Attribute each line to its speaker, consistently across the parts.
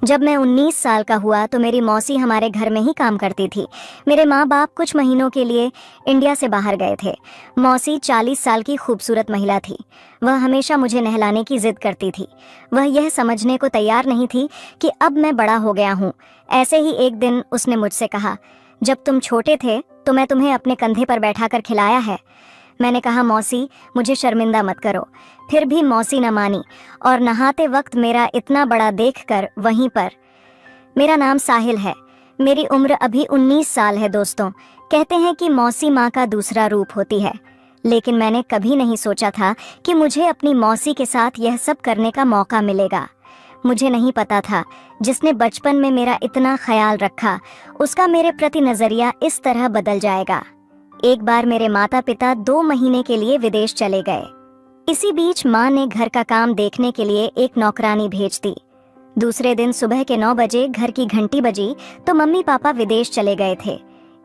Speaker 1: जब मैं 19 साल का हुआ तो मेरी मौसी हमारे घर में ही काम करती थी। मेरे माँ बाप कुछ महीनों के लिए इंडिया से बाहर गए थे। मौसी 40 साल की खूबसूरत महिला थी। वह हमेशा मुझे नहलाने की जिद करती थी। वह यह समझने को तैयार नहीं थी कि अब मैं बड़ा हो गया हूँ। ऐसे ही एक दिन उसने मुझसे कहा, जब तुम छोटे थे तो मैं तुम्हें अपने कंधे पर बैठाकर खिलाया है। मैंने कहा, मौसी मुझे शर्मिंदा मत करो। फिर भी मौसी न मानी और नहाते वक्त मेरा इतना बड़ा देखकर वहीं पर। मेरा नाम साहिल है। मेरी उम्र अभी 19 साल है। दोस्तों कहते हैं कि मौसी माँ का दूसरा रूप होती है, लेकिन मैंने कभी नहीं सोचा था कि मुझे अपनी मौसी के साथ यह सब करने का मौका मिलेगा। मुझे नहीं पता था जिसने बचपन में मेरा इतना ख्याल रखा उसका मेरे प्रति नजरिया इस तरह बदल जाएगा। एक बार मेरे माता पिता 2 महीने के लिए विदेश चले गए। इसी बीच माँ ने घर का काम देखने के लिए एक नौकरानी भेज दी। दूसरे दिन सुबह के 9 बजे घर की घंटी बजी तो मम्मी पापा विदेश चले गए थे।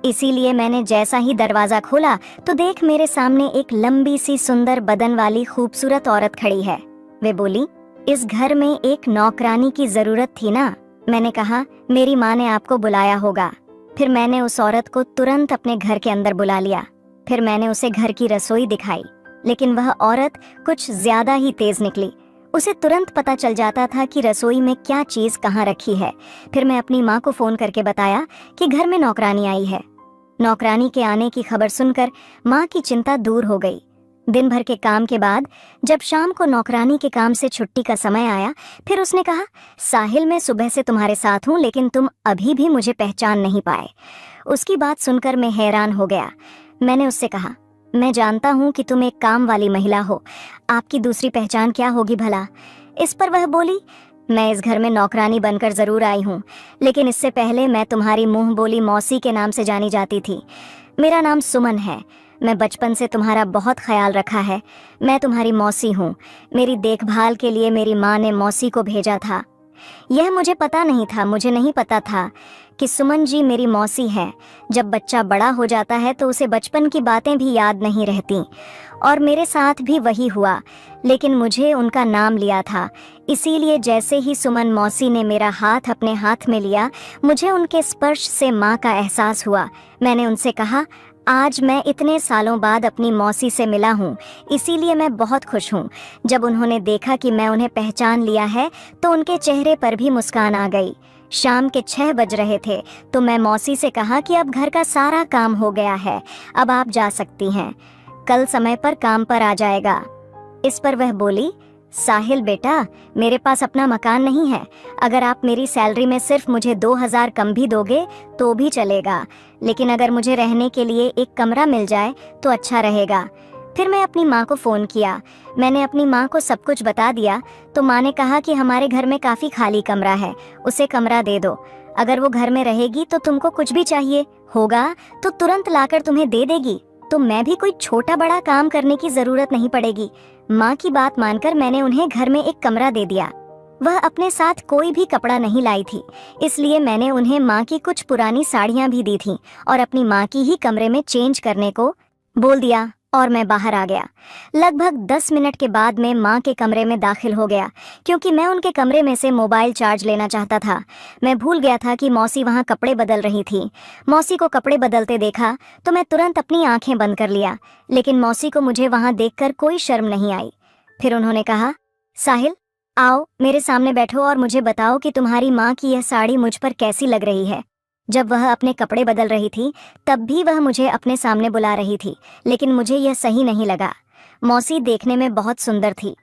Speaker 1: इसीलिए मैंने जैसा ही दरवाजा खोला तो देख मेरे सामने एक लंबी सी सुंदर बदन वाली खूबसूरत औरत खड़ी है। वे बोली, इस घर में एक नौकरानी की जरूरत थी ना। मैंने कहा, मेरी माँ ने आपको बुलाया होगा। फिर मैंने उस औरत को तुरंत अपने घर के अंदर बुला लिया। फिर मैंने उसे घर की रसोई दिखाई, लेकिन वह औरत कुछ ज्यादा ही तेज निकली। उसे तुरंत पता चल जाता था कि रसोई में क्या चीज कहाँ रखी है। फिर मैं अपनी माँ को फोन करके बताया कि घर में नौकरानी आई है। नौकरानी के आने की खबर सुनकर माँ की चिंता दूर हो गई। दिन भर के काम के बाद जब शाम को नौकरानी के काम से छुट्टी का समय आया, फिर उसने कहा, साहिल मैं सुबह से तुम्हारे साथ हूँ लेकिन तुम अभी भी मुझे पहचान नहीं पाए। उसकी बात सुनकर मैं हैरान हो गया। मैंने उससे कहा, मैं जानता हूँ कि तुम एक काम वाली महिला हो, आपकी दूसरी पहचान क्या होगी भला। इस पर वह बोली, मैं इस घर में नौकरानी बनकर जरूर आई हूँ, लेकिन इससे पहले मैं तुम्हारी मुंह बोली मौसी के नाम से जानी जाती थी। मेरा नाम सुमन है। मैं बचपन से तुम्हारा बहुत ख्याल रखा है। मैं तुम्हारी मौसी हूँ। मेरी देखभाल के लिए मेरी माँ ने मौसी को भेजा था। यह मुझे पता नहीं था। मुझे नहीं पता था कि सुमन जी मेरी मौसी है। जब बच्चा बड़ा हो जाता है तो उसे बचपन की बातें भी याद नहीं रहती, और मेरे साथ भी वही हुआ। लेकिन मुझे उनका नाम लिया था, इसीलिए जैसे ही सुमन मौसी ने मेरा हाथ अपने हाथ में लिया, मुझे उनके स्पर्श से माँ का एहसास हुआ। मैंने उनसे कहा, आज मैं इतने सालों बाद अपनी मौसी से मिला हूँ, इसीलिए मैं बहुत खुश हूँ। जब उन्होंने देखा कि मैं उन्हें पहचान लिया है तो उनके चेहरे पर भी मुस्कान आ गई। शाम के 6 बज रहे थे तो मैं मौसी से कहा कि अब घर का सारा काम हो गया है, अब आप जा सकती हैं, कल समय पर काम पर आ जाएगा। इस पर वह बोली, साहिल बेटा, मेरे पास अपना मकान नहीं है। अगर आप मेरी सैलरी में सिर्फ मुझे 2000 कम भी दोगे तो भी चलेगा, लेकिन अगर मुझे रहने के लिए एक कमरा मिल जाए तो अच्छा रहेगा। फिर मैं अपनी माँ को फ़ोन किया। मैंने अपनी माँ को सब कुछ बता दिया तो माँ ने कहा कि हमारे घर में काफ़ी खाली कमरा है, उसे कमरा दे दो। अगर वो घर में रहेगी तो तुमको कुछ भी चाहिए होगा तो तुरंत लाकर तुम्हें दे देगी, तो मैं भी कोई छोटा बड़ा काम करने की ज़रूरत नहीं पड़ेगी। माँ की बात मानकर मैंने उन्हें घर में एक कमरा दे दिया। वह अपने साथ कोई भी कपड़ा नहीं लाई थी, इसलिए मैंने उन्हें माँ की कुछ पुरानी साड़ियाँ भी दी थीं और अपनी माँ की ही कमरे में चेंज करने को बोल दिया और मैं बाहर आ गया। लगभग 10 मिनट के बाद मैं माँ के कमरे में दाखिल हो गया, क्योंकि मैं उनके कमरे में से मोबाइल चार्ज लेना चाहता था। मैं भूल गया था कि मौसी वहाँ कपड़े बदल रही थी। मौसी को कपड़े बदलते देखा तो मैं तुरंत अपनी आंखें बंद कर लिया, लेकिन मौसी को मुझे वहाँ देखकर कोई शर्म नहीं आई। फिर उन्होंने कहा, साहिल आओ मेरे सामने बैठो और मुझे बताओ कि तुम्हारी माँ की यह साड़ी मुझ पर कैसी लग रही है। जब वह अपने कपड़े बदल रही थी तब भी वह मुझे अपने सामने बुला रही थी, लेकिन मुझे यह सही नहीं लगा। मौसी देखने में बहुत सुंदर थी।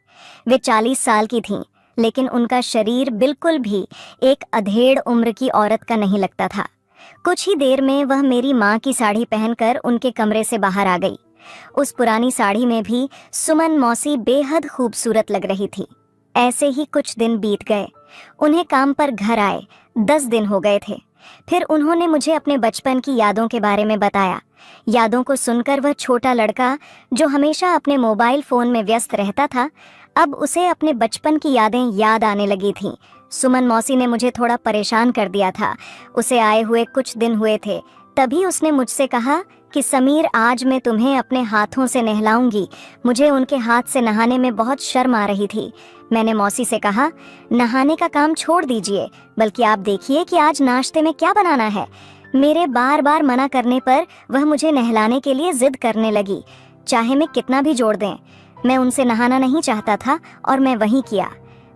Speaker 1: वे 40 साल की थीं, लेकिन उनका शरीर बिल्कुल भी एक अधेड़ उम्र की औरत का नहीं लगता था। कुछ ही देर में वह मेरी माँ की साड़ी पहनकर उनके कमरे से बाहर आ गई। उस पुरानी साड़ी में भी सुमन मौसी बेहद खूबसूरत लग रही थी। ऐसे ही कुछ दिन बीत गए। उन्हें काम पर घर आए 10 दिन हो गए थे। फिर उन्होंने मुझे अपने बचपन की यादों के बारे में बताया। यादों को सुनकर वह छोटा लड़का जो हमेशा अपने मोबाइल फोन में व्यस्त रहता था, अब उसे अपने बचपन की यादें याद आने लगी थीं। सुमन मौसी ने मुझे थोड़ा परेशान कर दिया था। उसे आए हुए कुछ दिन हुए थे, तभी उसने मुझसे कहा कि समीर, आज मैं तुम्हें अपने हाथों से नहलाऊंगी। मुझे उनके हाथ से नहाने में बहुत शर्म आ रही थी। मैंने मौसी से कहा, नहाने का काम छोड़ दीजिए, बल्कि आप देखिए कि आज नाश्ते में क्या बनाना है। मेरे बार बार मना करने पर वह मुझे नहलाने के लिए जिद करने लगी, चाहे मैं कितना भी जोड़ दें। मैं उनसे नहाना नहीं चाहता था और मैं वही किया।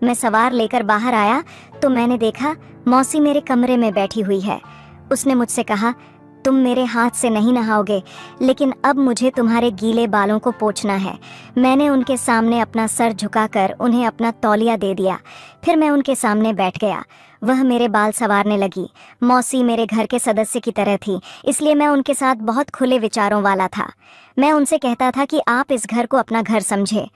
Speaker 1: मैं सवार लेकर बाहर आया तो मैंने देखा मौसी मेरे कमरे में बैठी हुई है। उसने मुझसे कहा, तुम मेरे हाथ से नहीं नहाओगे, लेकिन अब मुझे तुम्हारे गीले बालों को पोंछना है। मैंने उनके सामने अपना सर झुकाकर उन्हें अपना तौलिया दे दिया। फिर मैं उनके सामने बैठ गया। वह मेरे बाल संवारने लगी। मौसी मेरे घर के सदस्य की तरह थी, इसलिए मैं उनके साथ बहुत खुले विचारों वाला था। मैं उनसे कहता था कि आप इस घर को अपना घर समझे।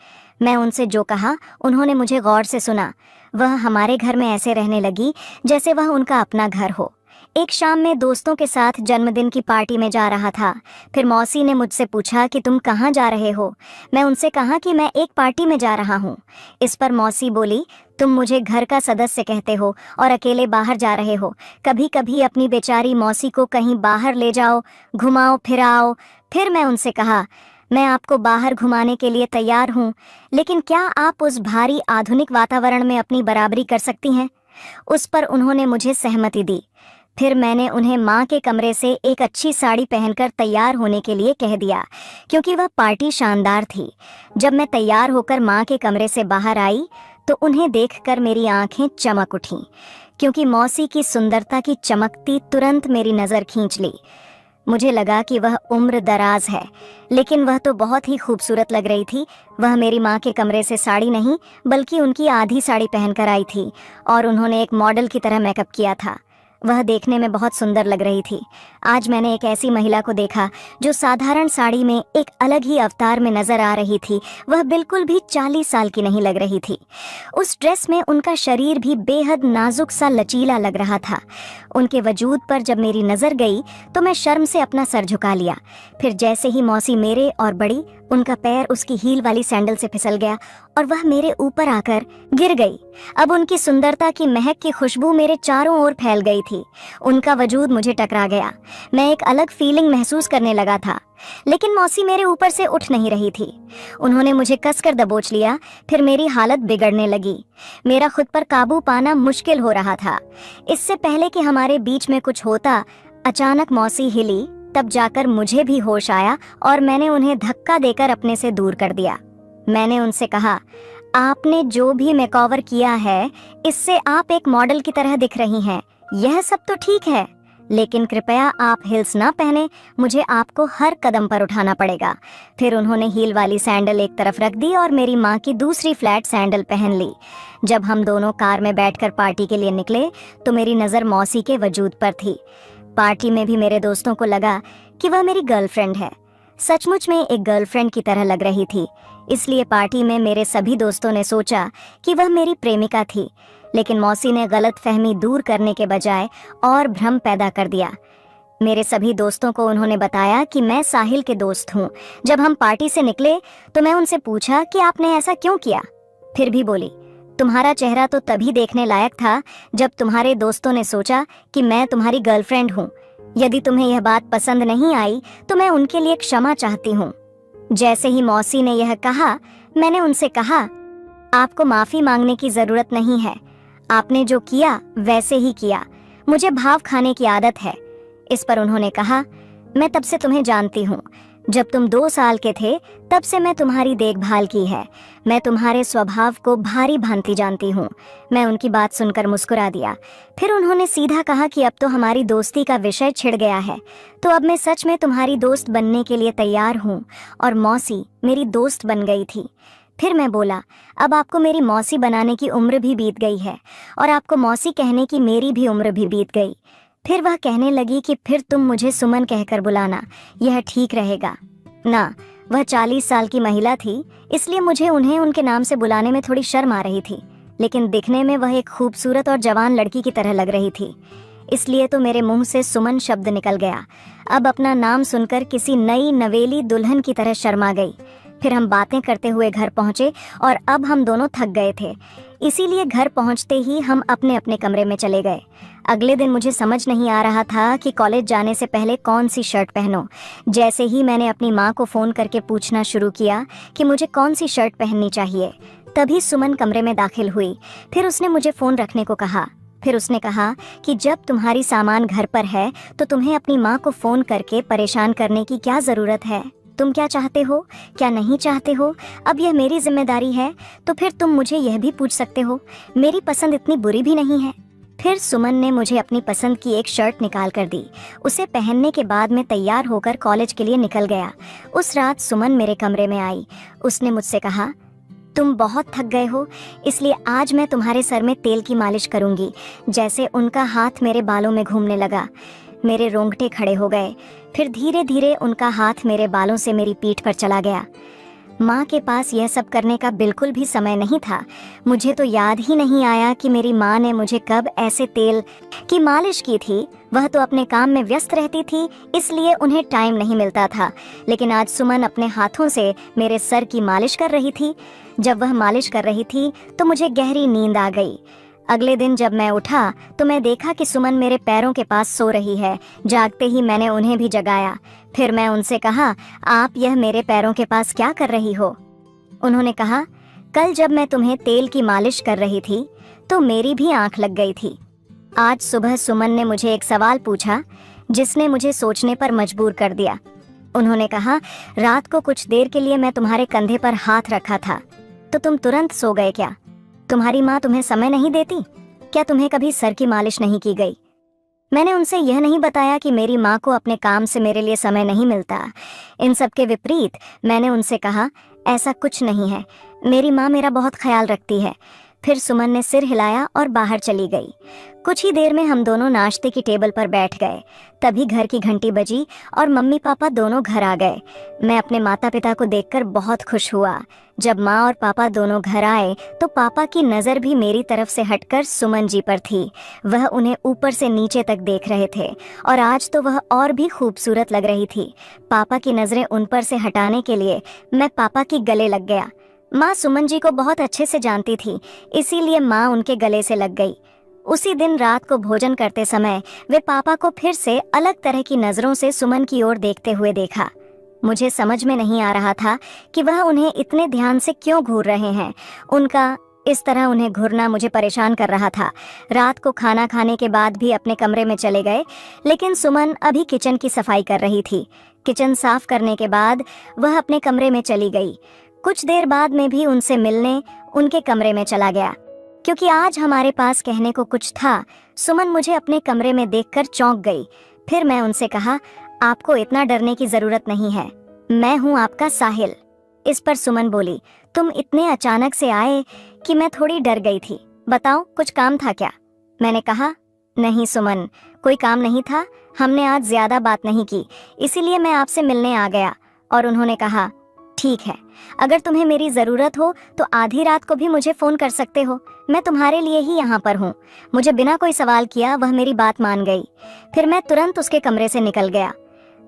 Speaker 1: मैं उनसे जो कहा उन्होंने मुझे गौर से सुना। वह हमारे घर में ऐसे रहने लगी जैसे वह उनका अपना घर हो। एक शाम में दोस्तों के साथ जन्मदिन की पार्टी में जा रहा था। फिर मौसी ने मुझसे पूछा कि तुम कहाँ जा रहे हो। मैं उनसे कहा कि मैं एक पार्टी में जा रहा हूँ। इस पर मौसी बोली, तुम मुझे घर का सदस्य कहते हो और अकेले बाहर जा रहे हो। कभी कभी अपनी बेचारी मौसी को कहीं बाहर ले जाओ, घुमाओ फिराओ। फिर मैं उनसे कहा, मैं आपको बाहर घुमाने के लिए तैयार हूँ, लेकिन क्या आप उस भारी आधुनिक वातावरण में अपनी बराबरी कर सकती हैं? उस पर उन्होंने मुझे सहमति दी। फिर मैंने उन्हें माँ के कमरे से एक अच्छी साड़ी पहनकर तैयार होने के लिए कह दिया, क्योंकि वह पार्टी शानदार थी। जब मैं तैयार होकर माँ के कमरे से बाहर आई तो उन्हें देखकर मेरी आंखें चमक उठीं, क्योंकि मौसी की सुंदरता की चमकती तुरंत मेरी नज़र खींच ली। मुझे लगा कि वह उम्र दराज है, लेकिन वह तो बहुत ही खूबसूरत लग रही थी। वह मेरी माँ के कमरे से साड़ी नहीं, बल्कि उनकी आधी साड़ी पहनकर आई थी और उन्होंने एक मॉडल की तरह मेकअप किया था। वह देखने में बहुत सुंदर लग रही थी। आज मैंने एक ऐसी महिला को देखा जो साधारण साड़ी में एक अलग ही अवतार में नजर आ रही थी। वह बिल्कुल भी 40 साल की नहीं लग रही थी। उस ड्रेस में उनका शरीर भी बेहद नाजुक सा लचीला लग रहा था। उनके वजूद पर जब मेरी नजर गई तो मैं शर्म से अपना सर झुका लिया। फिर जैसे ही मौसी मेरे और बढ़ी, उनका पैर उसकी हील वाली सैंडल से फिसल गया और वह मेरे ऊपर आकर गिर गई। अब उनकी सुंदरता की महक की खुशबू मेरे चारों ओर फैल गई थी। उनका वजूद मुझे टकरा गया। मैं एक अलग फीलिंग महसूस करने लगा था, लेकिन मौसी मेरे ऊपर से उठ नहीं रही थी। उन्होंने मुझे कसकर दबोच लिया। फिर मेरी हालत बिगड़ने लगी। मेरा खुद पर काबू पाना मुश्किल हो रहा था। इससे पहले कि हमारे बीच में कुछ होता, अचानक मौसी हिली। तब जाकर मुझे भी होश आया और मैंने उन्हें धक्का देकर अपने से दूर कर दिया। मैंने उनसे कहा, आपने जो भी मेकओवर किया है, इससे आप एक मॉडल की तरह दिख रही हैं। यह सब तो ठीक है, लेकिन कृपया आप हील्स ना पहने। मुझे आपको हर कदम पर उठाना पड़ेगा। फिर उन्होंने हील वाली सैंडल एक तरफ रख दी और मेरी माँ की दूसरी फ्लैट सैंडल पहन ली। जब हम दोनों कार में बैठकर पार्टी के लिए निकले तो मेरी नज़र मौसी के वजूद पर थी। पार्टी में भी मेरे दोस्तों को लगा कि वह मेरी गर्लफ्रेंड है। सचमुच में एक गर्लफ्रेंड की तरह लग रही थी। इसलिए पार्टी में मेरे सभी दोस्तों ने सोचा कि वह मेरी प्रेमिका थी, लेकिन मौसी ने गलत फहमी दूर करने के बजाय और भ्रम पैदा कर दिया। मेरे सभी दोस्तों को उन्होंने बताया कि मैं साहिल के दोस्त हूँ। जब हम पार्टी से निकले तो मैं उनसे पूछा कि आपने ऐसा क्यों किया। फिर भी बोली, तुम्हारा चेहरा तो तभी देखने लायक था जब तुम्हारे दोस्तों ने सोचा कि मैं तुम्हारी गर्लफ्रेंड हूँ। यदि तुम्हें यह बात पसंद नहीं आई तो मैं उनके लिए क्षमा चाहती हूँ। जैसे ही मौसी ने यह कहा, मैंने उनसे कहा, आपको माफी मांगने की जरूरत नहीं है। आपने जो किया वैसे ही किया। मुझे भाव खाने की आदत है। इस पर उन्होंने कहा, मैं तब से तुम्हें जानती हूँ। जब तुम 2 साल के थे तब से मैं तुम्हारी देखभाल की है। मैं तुम्हारे स्वभाव को भारी भांति जानती हूँ। मैं उनकी बात सुनकर मुस्कुरा दिया। फिर उन्होंने सीधा कहा कि अब तो हमारी दोस्ती का विषय छिड़ गया है, तो अब मैं सच में तुम्हारी दोस्त बनने के लिए तैयार हूँ। और मौसी मेरी दोस्त बन गई थी। फिर मैं बोला, अब आपको मेरी मौसी बनाने की उम्र भी बीत गई है और आपको मौसी कहने की मेरी भी उम्र भी बीत गई। फिर वह कहने लगी कि फिर तुम मुझे सुमन कहकर बुलाना, यह ठीक रहेगा ना। वह 40 साल की महिला थी, इसलिए मुझे उन्हें उनके नाम से बुलाने में थोड़ी शर्म आ रही थी, लेकिन दिखने में वह एक खूबसूरत और जवान लड़की की तरह लग रही थी। इसलिए तो मेरे मुंह से सुमन शब्द निकल गया। अब अपना नाम सुनकर किसी नई नवेली दुल्हन की तरह शर्मा गई। फिर हम बातें करते हुए घर पहुंचे और अब हम दोनों थक गए थे, इसीलिए घर पहुंचते ही हम अपने अपने कमरे में चले गए। अगले दिन मुझे समझ नहीं आ रहा था कि कॉलेज जाने से पहले कौन सी शर्ट पहनूं। जैसे ही मैंने अपनी माँ को फ़ोन करके पूछना शुरू किया कि मुझे कौन सी शर्ट पहननी चाहिए, तभी सुमन कमरे में दाखिल हुई। फिर उसने मुझे फ़ोन रखने को कहा। फिर उसने कहा कि जब तुम्हारी सामान घर पर है तो तुम्हें अपनी माँ को फ़ोन करके परेशान करने की क्या ज़रूरत है। तुम क्या चाहते हो, क्या नहीं चाहते हो, अब यह मेरी जिम्मेदारी है, तो फिर तुम मुझे यह भी पूछ सकते हो। मेरी पसंद इतनी बुरी भी नहीं है। फिर सुमन ने मुझे अपनी पसंद की एक शर्ट निकाल कर दी। उसे पहनने के बाद मैं तैयार होकर कॉलेज के लिए निकल गया। उस रात सुमन मेरे कमरे में आई। उसने मुझसे कहा, तुम बहुत थक गए हो, इसलिए आज मैं तुम्हारे सर में तेल की मालिश करूंगी। जैसे उनका हाथ मेरे बालों में घूमने लगा, मेरे रोंगटे खड़े हो गए। फिर धीरे धीरे उनका हाथ मेरे बालों से मेरी पीठ पर चला गया। माँ के पास यह सब करने का बिल्कुल भी समय नहीं था। मुझे तो याद ही नहीं आया कि मेरी माँ ने मुझे कब ऐसे तेल की मालिश की थी। वह तो अपने काम में व्यस्त रहती थी, इसलिए उन्हें टाइम नहीं मिलता था। लेकिन आज सुमन अपने हाथों से मेरे सर की मालिश कर रही थी। जब वह मालिश कर रही थी तो मुझे गहरी नींद आ गई। अगले दिन जब मैं उठा तो मैं देखा कि सुमन मेरे पैरों के पास सो रही है। जागते ही मैंने उन्हें भी जगाया। फिर मैं उनसे कहा, आप यह मेरे पैरों के पास क्या कर रही हो? उन्होंने कहा, कल जब मैं तुम्हें तेल की मालिश कर रही थी तो मेरी भी आंख लग गई थी। आज सुबह सुमन ने मुझे एक सवाल पूछा जिसने मुझे सोचने पर मजबूर कर दिया। उन्होंने कहा, रात को कुछ देर के लिए मैं तुम्हारे कंधे पर हाथ रखा था तो तुम तुरंत सो गए क्या? तुम्हारी माँ तुम्हें समय नहीं देती? क्या तुम्हें कभी सर की मालिश नहीं की गई? मैंने उनसे यह नहीं बताया कि मेरी माँ को अपने काम से मेरे लिए समय नहीं मिलता। इन सब के विपरीत मैंने उनसे कहा, ऐसा कुछ नहीं है, मेरी माँ मेरा बहुत ख्याल रखती है। फिर सुमन ने सिर हिलाया और बाहर चली गई। कुछ ही देर में हम दोनों नाश्ते की टेबल पर बैठ गए। तभी घर की घंटी बजी और मम्मी पापा दोनों घर आ गए। मैं अपने माता पिता को देखकर बहुत खुश हुआ। जब माँ और पापा दोनों घर आए तो पापा की नज़र भी मेरी तरफ से हटकर सुमन जी पर थी। वह उन्हें ऊपर से नीचे तक देख रहे थे और आज तो वह और भी खूबसूरत लग रही थी। पापा की नज़रें उन पर से हटाने के लिए मैं पापा की गले लग गया। माँ सुमन जी को बहुत अच्छे से जानती थी, इसीलिए माँ उनके गले से लग गई। उसी दिन रात को भोजन करते समय वे पापा को फिर से अलग तरह की नज़रों से सुमन की ओर देखते हुए देखा। मुझे समझ में नहीं आ रहा था कि वह उन्हें इतने ध्यान से क्यों घूर रहे हैं। उनका इस तरह उन्हें घूरना मुझे परेशान कर रहा था। रात को खाना खाने के बाद भी अपने कमरे में चले गए, लेकिन सुमन अभी किचन की सफाई कर रही थी। किचन साफ करने के बाद वह अपने कमरे में चली गई। कुछ देर बाद में भी उनसे मिलने उनके कमरे में चला गया, क्योंकि आज हमारे पास कहने को कुछ था। सुमन मुझे अपने कमरे में देखकर चौंक गई। फिर मैं उनसे कहा, आपको इतना डरने की जरूरत नहीं है, मैं हूँ आपका साहिल। इस पर सुमन बोली, तुम इतने अचानक से आए कि मैं थोड़ी डर गई थी। बताओ, कुछ काम था क्या? मैंने कहा, नहीं सुमन, कोई काम नहीं था। हमने आज ज्यादा बात नहीं की, इसीलिए मैं आपसे मिलने आ गया। और उन्होंने कहा, ठीक है, अगर तुम्हें मेरी ज़रूरत हो तो आधी रात को भी मुझे फ़ोन कर सकते हो, मैं तुम्हारे लिए ही यहाँ पर हूँ। मुझे बिना कोई सवाल किया वह मेरी बात मान गई। फिर मैं तुरंत उसके कमरे से निकल गया।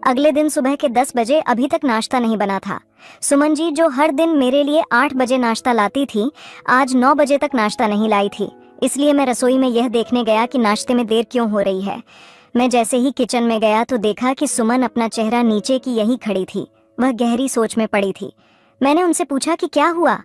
Speaker 1: अगले दिन सुबह के 10 बजे अभी तक नाश्ता नहीं बना था। सुमन जी जो हर दिन मेरे लिए 8 बजे नाश्ता लाती थी, आज 9 बजे तक नाश्ता नहीं लाई थी। इसलिए मैं रसोई में यह देखने गया कि नाश्ते में देर क्यों हो रही है। मैं जैसे ही किचन में गया तो देखा कि सुमन अपना चेहरा नीचे की यहीं खड़ी थी। वह गहरी सोच में पड़ी थी। मैंने उनसे पूछा कि क्या हुआ?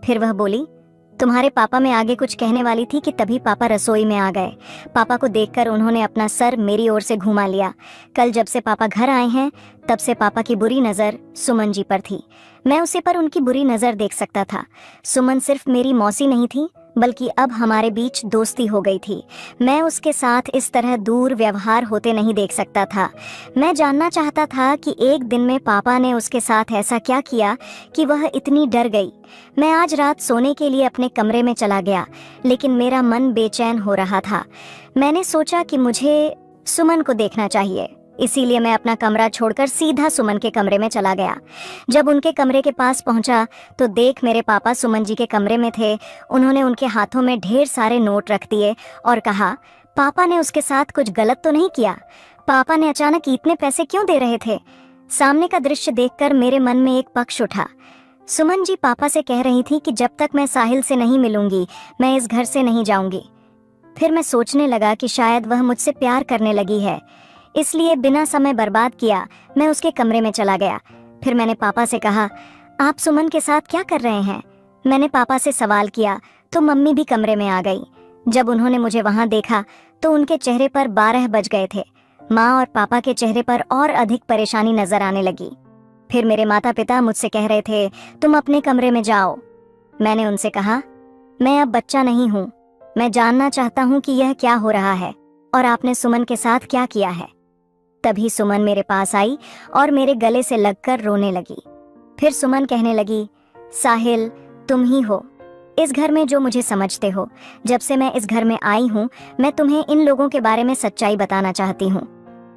Speaker 1: फिर वह बोली, तुम्हारे पापा मैं आगे कुछ कहने वाली थी कि तभी पापा रसोई में आ गए। पापा को देखकर उन्होंने अपना सर मेरी ओर से घुमा लिया। कल जब से पापा घर आए हैं तब से पापा की बुरी नज़र सुमन जी पर थी। मैं उसे पर उनकी बुरी नज़र देख सकता था। सुमन सिर्फ मेरी मौसी नहीं थी, बल्कि अब हमारे बीच दोस्ती हो गई थी। मैं उसके साथ इस तरह दूर व्यवहार होते नहीं देख सकता था। मैं जानना चाहता था कि एक दिन में पापा ने उसके साथ ऐसा क्या किया कि वह इतनी डर गई। मैं आज रात सोने के लिए अपने कमरे में चला गया, लेकिन मेरा मन बेचैन हो रहा था। मैंने सोचा कि मुझे सुमन को देखना चाहिए, इसीलिए मैं अपना कमरा छोड़कर सीधा सुमन के कमरे में चला गया। जब उनके कमरे के पास पहुंचा तो देख मेरे पापा सुमन जी के कमरे में थे। उन्होंने उनके हाथों में ढेर सारे नोट रख दिए और कहा, पापा ने उसके साथ कुछ गलत तो नहीं किया? पापा ने अचानक इतने पैसे क्यों दे रहे थे? सामने का दृश्य देखकर मेरे मन में एक पक्ष उठा। सुमन जी पापा से कह रही थी कि जब तक मैं साहिल से नहीं मिलूंगी मैं इस घर से नहीं जाऊंगी। फिर मैं सोचने लगा कि शायद वह मुझसे प्यार करने लगी है, इसलिए बिना समय बर्बाद किया मैं उसके कमरे में चला गया। फिर मैंने पापा से कहा, आप सुमन के साथ क्या कर रहे हैं? मैंने पापा से सवाल किया तो मम्मी भी कमरे में आ गई। जब उन्होंने मुझे वहां देखा तो उनके चेहरे पर 12 बज गए थे। माँ और पापा के चेहरे पर और अधिक परेशानी नजर आने लगी। फिर मेरे माता पिता मुझसे कह रहे थे, तुम अपने कमरे में जाओ। मैंने उनसे कहा, मैं अब बच्चा नहीं हूँ, मैं जानना चाहता हूँ कि यह क्या हो रहा है और आपने सुमन के साथ क्या किया है। तभी सुमन मेरे पास आई और मेरे गले से लगकर रोने लगी। फिर सुमन कहने लगी, साहिल तुम ही हो इस घर में जो मुझे समझते हो। जब से मैं इस घर में आई हूँ मैं तुम्हें इन लोगों के बारे में सच्चाई बताना चाहती हूँ,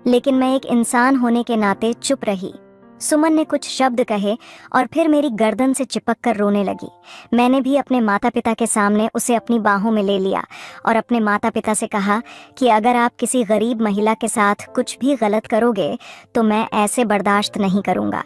Speaker 1: लेकिन मैं एक इंसान होने के नाते चुप रही। सुमन ने कुछ शब्द कहे और फिर मेरी गर्दन से चिपक कर रोने लगी। मैंने भी अपने माता पिता के सामने उसे अपनी बाहों में ले लिया और अपने माता पिता से कहा कि अगर आप किसी गरीब महिला के साथ कुछ भी गलत करोगे तो मैं ऐसे बर्दाश्त नहीं करूँगा।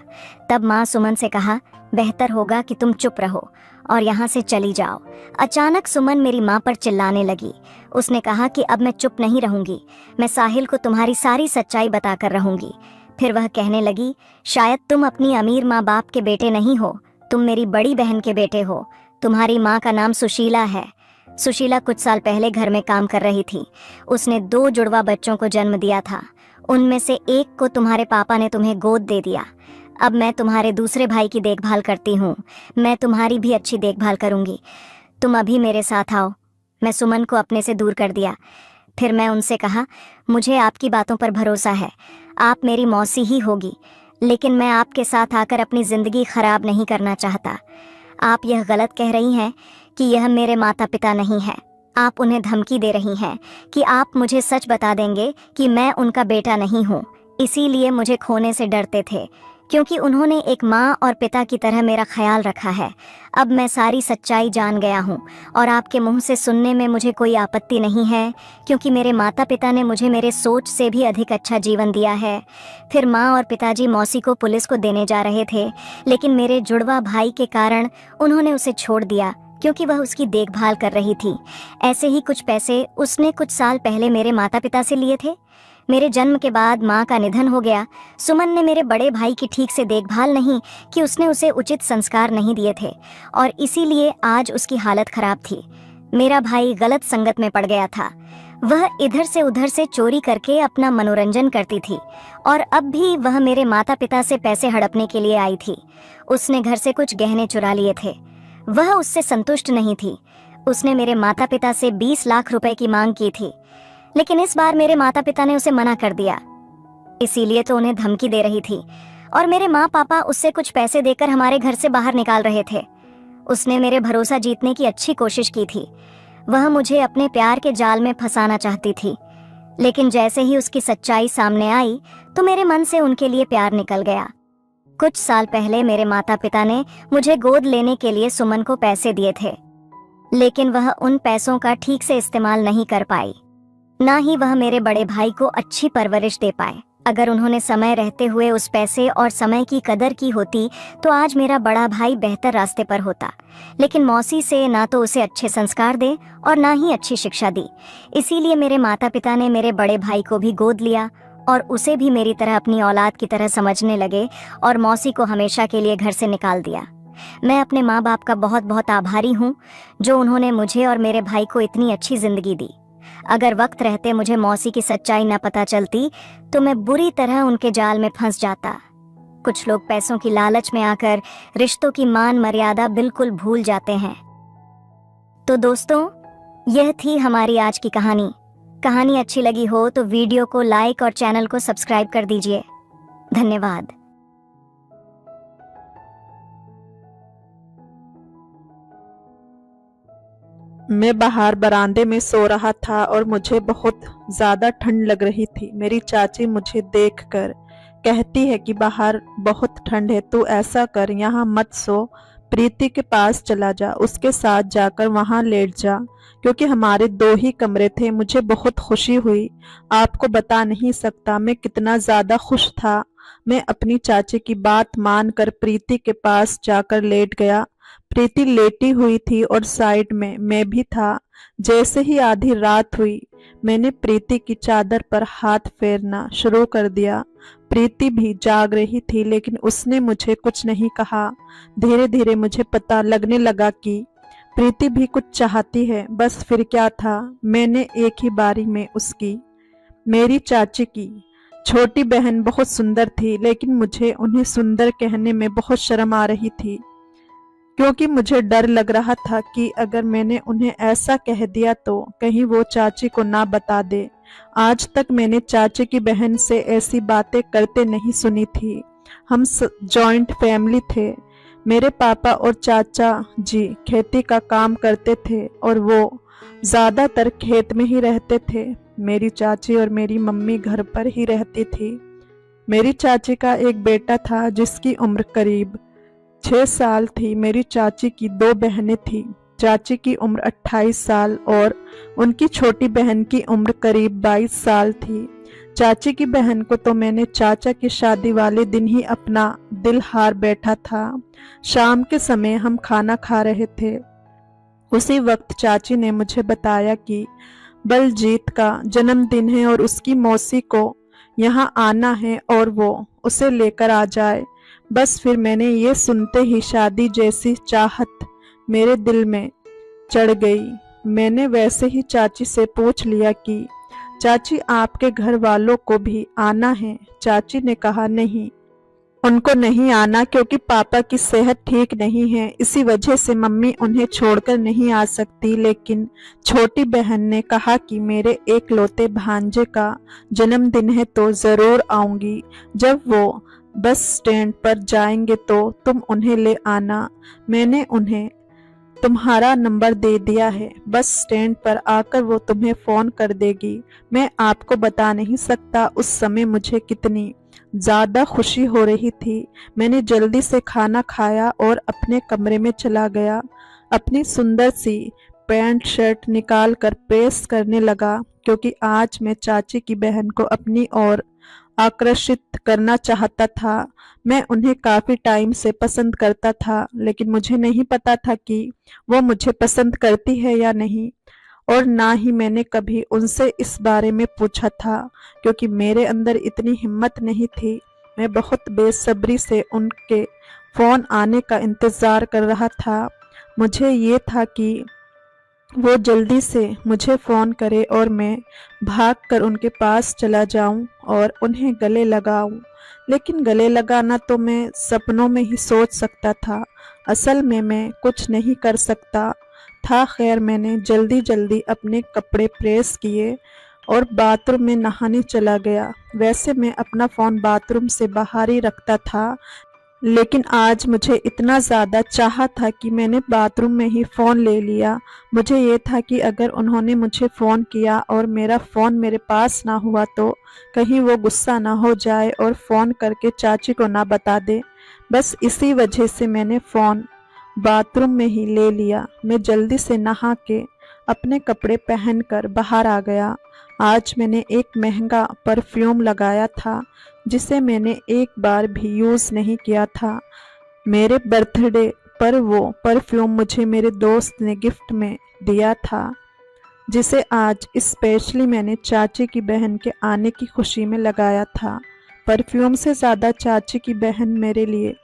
Speaker 1: तब माँ सुमन से कहा, बेहतर होगा कि तुम चुप रहो और यहाँ से चली जाओ। अचानक सुमन मेरी माँ पर चिल्लाने लगी। उसने कहा कि अब मैं चुप नहीं रहूंगी, मैं साहिल को तुम्हारी सारी सच्चाई बताकर रहूंगी। फिर वह कहने लगी, शायद तुम अपनी अमीर माँ बाप के बेटे नहीं हो, तुम मेरी बड़ी बहन के बेटे हो। तुम्हारी माँ का नाम सुशीला है। सुशीला कुछ साल पहले घर में काम कर रही थी। उसने 2 जुड़वा बच्चों को जन्म दिया था। उनमें से एक को तुम्हारे पापा ने तुम्हें गोद दे दिया। अब मैं तुम्हारे दूसरे भाई की देखभाल करती हूँ, मैं तुम्हारी भी अच्छी देखभाल करूँगी। तुम अभी मेरे साथ आओ। मैं सुमन को अपने से दूर कर दिया। फिर मैं उनसे कहा, मुझे आपकी बातों पर भरोसा है, आप मेरी मौसी ही होगी, लेकिन मैं आपके साथ आकर अपनी ज़िंदगी ख़राब नहीं करना चाहता। आप यह गलत कह रही हैं कि यह मेरे माता पिता नहीं है। आप उन्हें धमकी दे रही हैं कि आप मुझे सच बता देंगे कि मैं उनका बेटा नहीं हूँ, इसीलिए मुझे खोने से डरते थे, क्योंकि उन्होंने एक माँ और पिता की तरह मेरा ख्याल रखा है। अब मैं सारी सच्चाई जान गया हूँ और आपके मुंह से सुनने में मुझे कोई आपत्ति नहीं है, क्योंकि मेरे माता पिता ने मुझे मेरे सोच से भी अधिक अच्छा जीवन दिया है। फिर माँ और पिताजी मौसी को पुलिस को देने जा रहे थे, लेकिन मेरे जुड़वा भाई के कारण उन्होंने उसे छोड़ दिया, क्योंकि वह उसकी देखभाल कर रही थी। ऐसे ही कुछ पैसे उसने कुछ साल पहले मेरे माता पिता से लिए थे। मेरे जन्म के बाद माँ का निधन हो गया। सुमन ने मेरे बड़े भाई की ठीक से देखभाल नहीं कि, उसने उसे उचित संस्कार नहीं दिए थे और इसीलिए आज उसकी हालत खराब थी। मेरा भाई गलत संगत में पड़ गया था। वह इधर से उधर से चोरी करके अपना मनोरंजन करती थी और अब भी वह मेरे माता पिता से पैसे हड़पने के लिए आई थी। उसने घर से कुछ गहने चुरा लिए थे। वह उससे संतुष्ट नहीं थी। उसने मेरे माता पिता से 20 लाख रुपए की मांग की थी, लेकिन इस बार मेरे माता पिता ने उसे मना कर दिया। इसीलिए तो उन्हें धमकी दे रही थी और मेरे माँ पापा उससे कुछ पैसे देकर हमारे घर से बाहर निकाल रहे थे। उसने मेरे भरोसा जीतने की अच्छी कोशिश की थी। वह मुझे अपने प्यार के जाल में फंसाना चाहती थी, लेकिन जैसे ही उसकी सच्चाई सामने आई तो मेरे मन से उनके लिए प्यार निकल गया। कुछ साल पहले मेरे माता पिता ने मुझे गोद लेने के लिए सुमन को पैसे दिए थे, लेकिन वह उन पैसों का ठीक से इस्तेमाल नहीं कर पाई, ना ही वह मेरे बड़े भाई को अच्छी परवरिश दे पाए। अगर उन्होंने समय रहते हुए उस पैसे और समय की कदर की होती तो आज मेरा बड़ा भाई बेहतर रास्ते पर होता, लेकिन मौसी से ना तो उसे अच्छे संस्कार दे और ना ही अच्छी शिक्षा दी। इसीलिए मेरे माता पिता ने मेरे बड़े भाई को भी गोद लिया और उसे भी मेरी तरह अपनी औलाद की तरह समझने लगे और मौसी को हमेशा के लिए घर से निकाल दिया। मैं अपने माँ बाप का बहुत बहुत आभारी हूँ जो उन्होंने मुझे और मेरे भाई को इतनी अच्छी जिंदगी दी। अगर वक्त रहते मुझे मौसी की सच्चाई न पता चलती तो मैं बुरी तरह उनके जाल में फंस जाता। कुछ लोग पैसों की लालच में आकर रिश्तों की मान मर्यादा बिल्कुल भूल जाते हैं। तो दोस्तों, यह थी हमारी आज की कहानी। कहानी अच्छी लगी हो तो वीडियो को लाइक और चैनल को सब्सक्राइब कर दीजिए। धन्यवाद।
Speaker 2: मैं बाहर बरामदे में सो रहा था और मुझे बहुत ज़्यादा ठंड लग रही थी। मेरी चाची मुझे देखकर कहती है कि बाहर बहुत ठंड है, तू ऐसा कर, यहाँ मत सो, प्रीति के पास चला जा, उसके साथ जाकर वहाँ लेट जा, क्योंकि हमारे 2 ही कमरे थे। मुझे बहुत खुशी हुई, आपको बता नहीं सकता मैं कितना ज़्यादा खुश था। मैं अपनी चाची की बात मानकर प्रीति के पास जाकर लेट गया। प्रीति लेटी हुई थी और साइड में मैं भी था। जैसे ही आधी रात हुई, मैंने प्रीति की चादर पर हाथ फेरना शुरू कर दिया। प्रीति भी जाग रही थी, लेकिन उसने मुझे कुछ नहीं कहा। धीरे धीरे मुझे पता लगने लगा कि प्रीति भी कुछ चाहती है। बस फिर क्या था, मैंने एक ही बारी में उसकी, मेरी चाची की छोटी बहन बहुत सुंदर थी, लेकिन मुझे उन्हें सुंदर कहने में बहुत शर्म आ रही थी, क्योंकि मुझे डर लग रहा था कि अगर मैंने उन्हें ऐसा कह दिया तो कहीं वो चाची को ना बता दे। आज तक मैंने चाची की बहन से ऐसी बातें करते नहीं सुनी थी। हम जॉइंट फैमिली थे। मेरे पापा और चाचा जी खेती का काम करते थे और वो ज़्यादातर खेत में ही रहते थे। मेरी चाची और मेरी मम्मी घर पर ही रहती थी। मेरी चाची का एक बेटा था जिसकी उम्र करीब 6 साल थी। मेरी चाची की 2 बहनें थीं। चाची की उम्र 28 साल और उनकी छोटी बहन की उम्र करीब 22 साल थी। चाची की बहन को तो मैंने चाचा की शादी वाले दिन ही अपना दिल हार बैठा था। शाम के समय हम खाना खा रहे थे। उसी वक्त चाची ने मुझे बताया कि बलजीत का जन्मदिन है और उसकी मौसी को यहाँ आना है और वो उसे लेकर आ जाए। बस फिर मैंने ये सुनते ही शादी जैसी चाहत मेरे दिल में चढ़ गई। मैंने वैसे ही चाची से पूछ लिया कि चाची, आपके घर वालों को भी आना है? चाची ने कहा नहीं, उनको नहीं आना, क्योंकि पापा की सेहत ठीक नहीं है, इसी वजह से मम्मी उन्हें छोड़कर नहीं आ सकती। लेकिन छोटी बहन ने कहा कि मेरे एकलौते भांजे का जन्मदिन है तो ज़रूर आऊंगी। जब वो बस स्टैंड पर जाएंगे तो तुम उन्हें ले आना। मैंने उन्हें तुम्हारा नंबर दे दिया है, बस स्टैंड पर आकर वो तुम्हें फ़ोन कर देगी। मैं आपको बता नहीं सकता उस समय मुझे कितनी ज़्यादा खुशी हो रही थी। मैंने जल्दी से खाना खाया और अपने कमरे में चला गया। अपनी सुंदर सी पैंट शर्ट निकाल कर प्रेस करने लगा, क्योंकि आज मैं चाची की बहन को अपनी ओर आकर्षित करना चाहता था। मैं उन्हें काफ़ी टाइम से पसंद करता था, लेकिन मुझे नहीं पता था कि वो मुझे पसंद करती है या नहीं, और ना ही मैंने कभी उनसे इस बारे में पूछा था, क्योंकि मेरे अंदर इतनी हिम्मत नहीं थी। मैं बहुत बेसब्री से उनके फ़ोन आने का इंतज़ार कर रहा था। मुझे ये था कि वो जल्दी से मुझे फ़ोन करे और मैं भागकर उनके पास चला जाऊं और उन्हें गले लगाऊं। लेकिन गले लगाना तो मैं सपनों में ही सोच सकता था, असल में मैं कुछ नहीं कर सकता था। खैर, मैंने जल्दी जल्दी अपने कपड़े प्रेस किए और बाथरूम में नहाने चला गया। वैसे मैं अपना फ़ोन बाथरूम से बाहर ही रखता था, लेकिन आज मुझे इतना ज़्यादा चाह था कि मैंने बाथरूम में ही फ़ोन ले लिया। मुझे ये था कि अगर उन्होंने मुझे फ़ोन किया और मेरा फ़ोन मेरे पास ना हुआ तो कहीं वो गुस्सा ना हो जाए और फ़ोन करके चाची को ना बता दे। बस इसी वजह से मैंने फ़ोन बाथरूम में ही ले लिया। मैं जल्दी से नहा के अपने कपड़े पहनकर बाहर आ गया। आज मैंने एक महंगा परफ्यूम लगाया था, जिसे मैंने एक बार भी यूज़ नहीं किया था। मेरे बर्थडे पर वो परफ्यूम मुझे मेरे दोस्त ने गिफ्ट में दिया था, जिसे आज स्पेशली मैंने चाची की बहन के आने की खुशी में लगाया था। परफ्यूम से ज़्यादा चाची की बहन मेरे लिए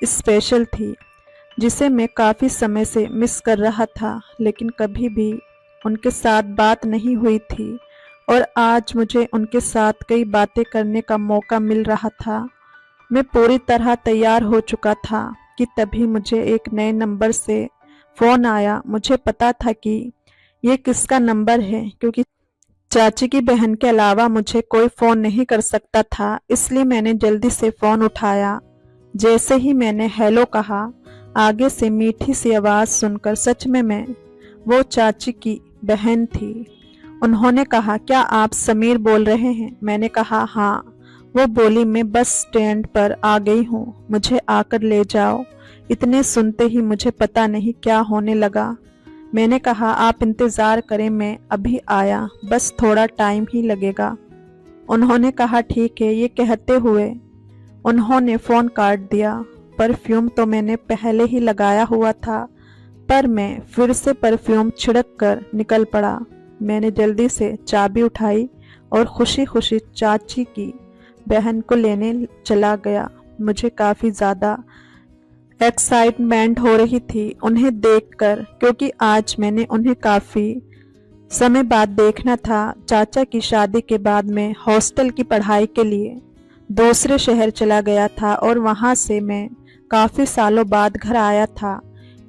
Speaker 2: स्पेशल थी, जिसे मैं काफ़ी समय से मिस कर रहा था, लेकिन कभी भी उनके साथ बात नहीं हुई थी, और आज मुझे उनके साथ कई बातें करने का मौका मिल रहा था। मैं पूरी तरह तैयार हो चुका था कि तभी मुझे एक नए नंबर से फ़ोन आया। मुझे पता था कि ये किसका नंबर है, क्योंकि चाची की बहन के अलावा मुझे कोई फ़ोन नहीं कर सकता था, इसलिए मैंने जल्दी से फ़ोन उठाया। जैसे ही मैंने हेलो कहा, आगे से मीठी सी आवाज़ सुनकर सच में मैं वो चाची की बहन थी। उन्होंने कहा, क्या आप समीर बोल रहे हैं? मैंने कहा हाँ। वो बोली, मैं बस स्टैंड पर आ गई हूँ, मुझे आकर ले जाओ। इतने सुनते ही मुझे पता नहीं क्या होने लगा। मैंने कहा, आप इंतज़ार करें, मैं अभी आया, बस थोड़ा टाइम ही लगेगा। उन्होंने कहा ठीक है। ये कहते हुए उन्होंने फ़ोन काट दिया। परफ्यूम तो मैंने पहले ही लगाया हुआ था, पर मैं फिर से परफ्यूम छिड़क कर निकल पड़ा। मैंने जल्दी से चाबी उठाई और खुशी खुशी चाची की बहन को लेने चला गया। मुझे काफ़ी ज़्यादा एक्साइटमेंट हो रही थी उन्हें देखकर, क्योंकि आज मैंने उन्हें काफ़ी समय बाद देखना था। चाचा की शादी के बाद मैं हॉस्टल की पढ़ाई के लिए दूसरे शहर चला गया था और वहाँ से मैं काफ़ी सालों बाद घर आया था।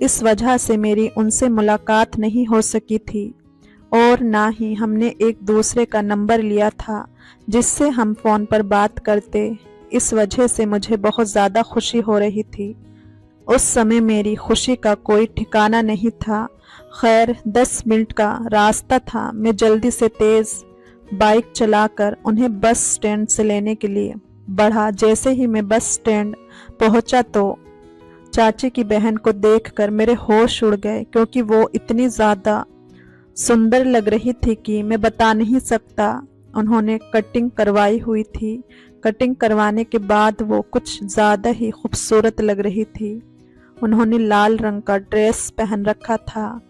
Speaker 2: इस वजह से मेरी उनसे मुलाकात नहीं हो सकी थी और ना ही हमने एक दूसरे का नंबर लिया था जिससे हम फ़ोन पर बात करते। इस वजह से मुझे बहुत ज़्यादा खुशी हो रही थी। उस समय मेरी खुशी का कोई ठिकाना नहीं था। खैर 10 मिनट का रास्ता था। मैं जल्दी से तेज़ बाइक चलाकर उन्हें बस स्टैंड से लेने के लिए बढ़ा। जैसे ही मैं बस स्टैंड पहुंचा तो चाची की बहन को देखकर मेरे होश उड़ गए, क्योंकि वो इतनी ज़्यादा सुंदर लग रही थी कि मैं बता नहीं सकता। उन्होंने कटिंग करवाई हुई थी। कटिंग करवाने के बाद वो कुछ ज़्यादा ही खूबसूरत लग रही थी। उन्होंने लाल रंग का ड्रेस पहन रखा था